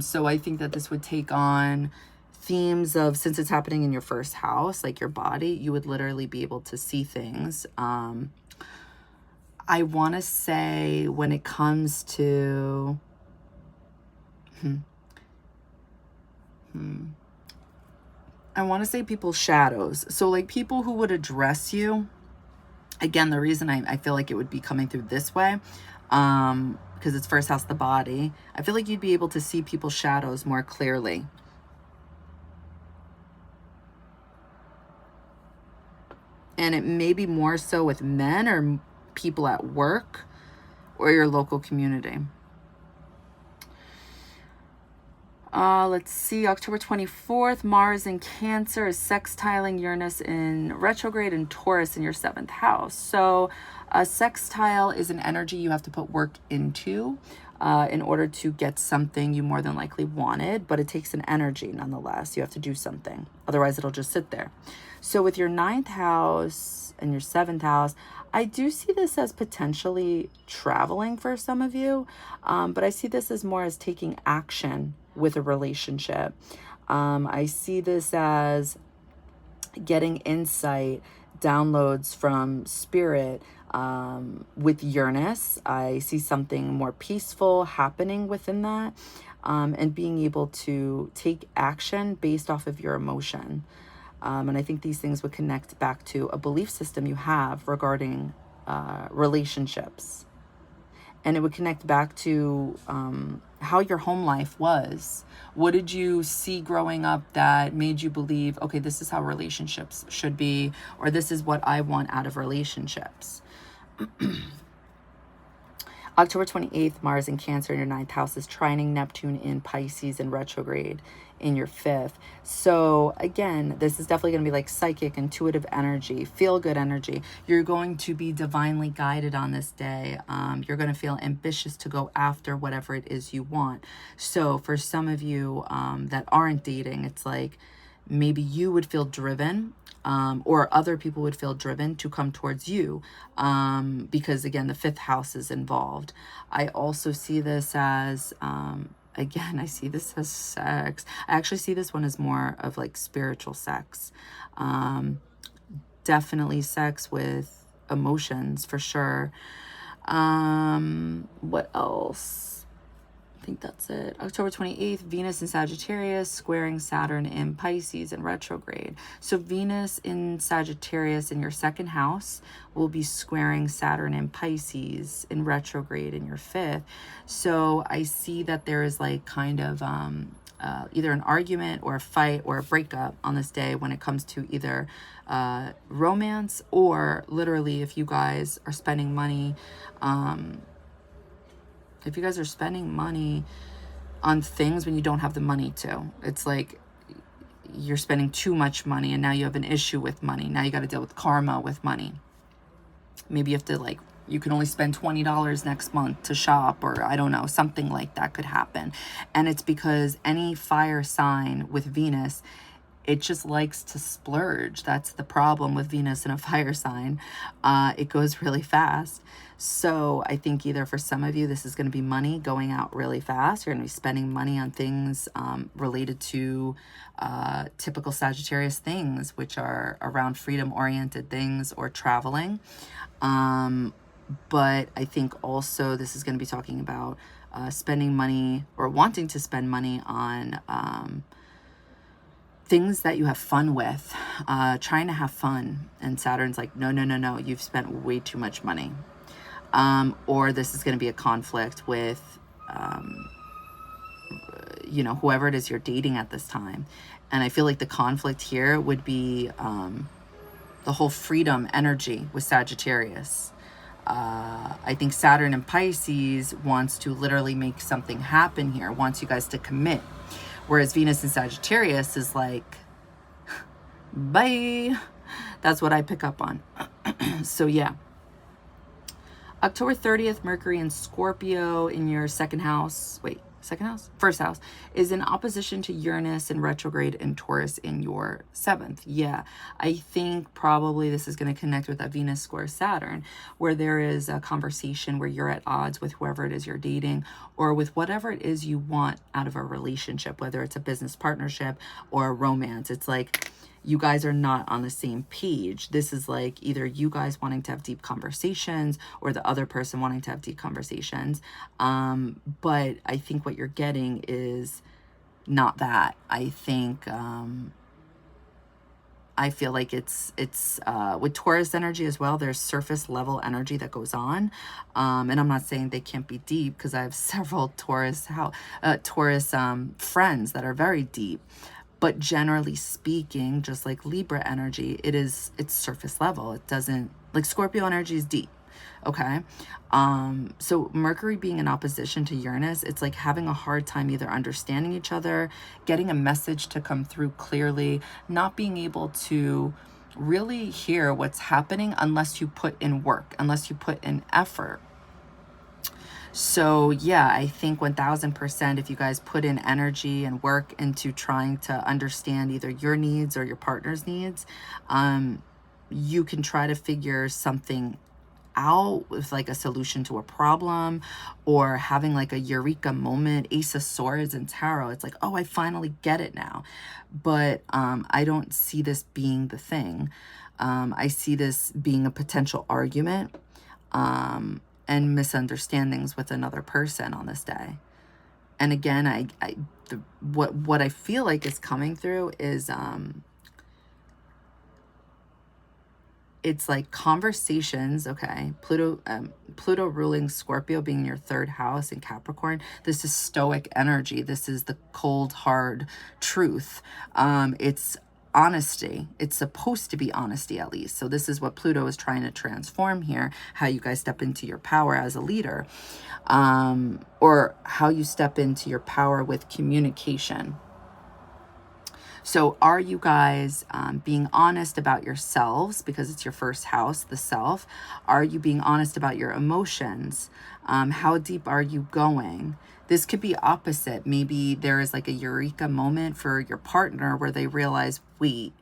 So I think that this would take on themes of, since it's happening in your first house, like your body, you would literally be able to see things. I want to say when it comes to, I want to say people's shadows. So like people who would address you. Again, the reason I feel like it would be coming through this way, because it's first house, the body, I feel like you'd be able to see people's shadows more clearly. And it may be more so with men or people at work or your local community. Let's see, October 24th, Mars in Cancer is sextiling Uranus in retrograde and Taurus in your 7th house. So a sextile is an energy you have to put work into in order to get something you more than likely wanted, but it takes an energy nonetheless. You have to do something. Otherwise, it'll just sit there. So with your 9th house and your 7th house, I do see this as potentially traveling for some of you, but I see this as more as taking action with a relationship. I see this as getting insight, downloads from spirit. With Uranus, I see something more peaceful happening within that, and being able to take action based off of your emotion. And I think these things would connect back to a belief system you have regarding relationships. And it would connect back to how your home life was. What did you see growing up that made you believe, okay, this is how relationships should be, or this is what I want out of relationships. October 28th, Mars in Cancer in your 9th house is trining Neptune in Pisces in retrograde in your 5th. So again, this is definitely going to be like psychic, intuitive energy, feel good energy. You're going to be divinely guided on this day. You're going to feel ambitious to go after whatever it is you want. So for some of you that aren't dating, it's like maybe you would feel driven, or other people would feel driven to come towards you, because again, the 5th house is involved. I also see this as, again, I see this as sex. I actually see this one as more of like spiritual sex. Definitely sex with emotions for sure. What else? I think that's it. October 28th, Venus in Sagittarius squaring Saturn in Pisces in retrograde. So Venus in Sagittarius in your 2nd house will be squaring Saturn in Pisces in retrograde in your 5th. So I see that there is like kind of either an argument or a fight or a breakup on this day when it comes to either romance, or literally if you guys are spending money, if you guys are spending money on things when you don't have the money to. It's like you're spending too much money and now you have an issue with money. Now you got to deal with karma with money. Maybe you have to like, you can only spend $20 next month to shop, or I don't know, something like that could happen. And it's because any fire sign with Venus, it just likes to splurge. That's the problem with Venus in a fire sign. It goes really fast. So I think either for some of you, this is going to be money going out really fast. You're going to be spending money on things related to typical Sagittarius things, which are around freedom-oriented things or traveling. But I think also this is going to be talking about spending money or wanting to spend money on things that you have fun with, trying to have fun. And Saturn's like, no, you've spent way too much money. Or this is going to be a conflict with, whoever it is you're dating at this time. And I feel like the conflict here would be the whole freedom energy with Sagittarius. I think Saturn in Pisces wants to literally make something happen here, wants you guys to commit. Whereas Venus in Sagittarius is like, bye. That's what I pick up on. So yeah. October 30th, Mercury in Scorpio in your 2nd house. Wait, second house, first house, is in opposition to Uranus and retrograde and Taurus in your 7th. Yeah, I think probably this is going to connect with that Venus square Saturn, where there is a conversation where you're at odds with whoever it is you're dating, or with whatever it is you want out of a relationship, whether it's a business partnership or a romance. It's like you guys are not on the same page. This is like either you guys wanting to have deep conversations or the other person wanting to have deep conversations. But I think what you're getting is not that. I think, I feel like it's with Taurus energy as well, there's surface level energy that goes on. And I'm not saying they can't be deep, because I have several Taurus friends that are very deep. But generally speaking, just like Libra energy, it's surface level. It doesn't, like Scorpio energy is deep. Okay. So Mercury being in opposition to Uranus, it's like having a hard time either understanding each other, getting a message to come through clearly, not being able to really hear what's happening unless you put in work, unless you put in effort. So yeah, I think 1000%, if you guys put in energy and work into trying to understand either your needs or your partner's needs, you can try to figure something out with like a solution to a problem, or having like a eureka moment. Ace of Swords and Tarot, it's like, oh, I finally get it now. But I don't see this being the thing. I see this being a potential argument. And misunderstandings with another person on this day. And again, what I feel like is coming through is it's like conversations. Okay, Pluto ruling Scorpio, being in your 3rd house in Capricorn. This is stoic energy. This is the cold hard truth. It's honesty. It's supposed to be honesty, at least. So this is what Pluto is trying to transform here, how you guys step into your power as a leader, or how you step into your power with communication. So are you guys being honest about yourselves, because it's your 1st house, the self? Are you being honest about your emotions? How deep are you going? This could be opposite. Maybe there is like a eureka moment for your partner where they realize, wait,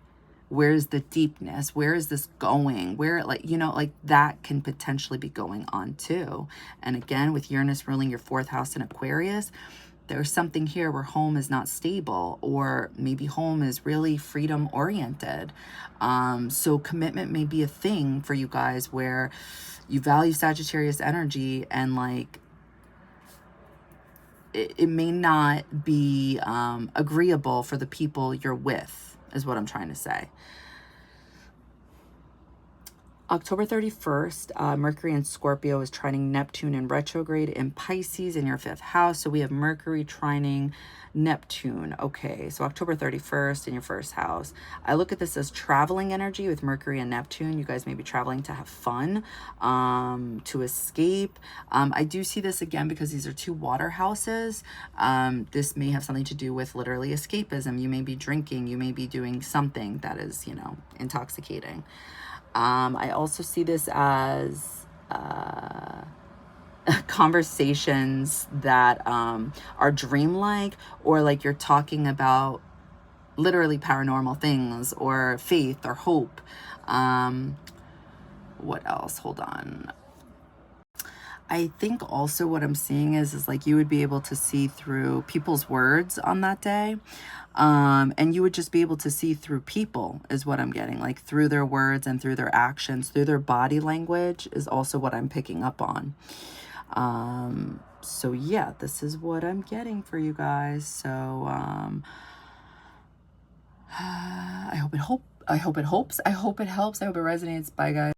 where's the deepness? Where is this going? Where, like, you know, like that can potentially be going on too. And again, with Uranus ruling your 4th house in Aquarius, there's something here where home is not stable, or maybe home is really freedom oriented. So commitment may be a thing for you guys where you value Sagittarius energy, and like it may not be agreeable for the people you're with, is what I'm trying to say. October 31st, Mercury in Scorpio is trining Neptune in retrograde in Pisces in your 5th house. So we have Mercury trining Neptune. Okay, so October 31st in your 1st house. I look at this as traveling energy with Mercury and Neptune. You guys may be traveling to have fun, to escape. I do see this again because these are 2 water houses. This may have something to do with literally escapism. You may be drinking. You may be doing something that is, you know, intoxicating. I also see this as conversations that are dreamlike, or like you're talking about literally paranormal things, or faith or hope. What else? Hold on. I think also what I'm seeing is like you would be able to see through people's words on that day. And you would just be able to see through people, is what I'm getting, like through their words and through their actions, through their body language is also what I'm picking up on. So yeah, this is what I'm getting for you guys. So, I hope it helps. I hope it resonates. Bye guys.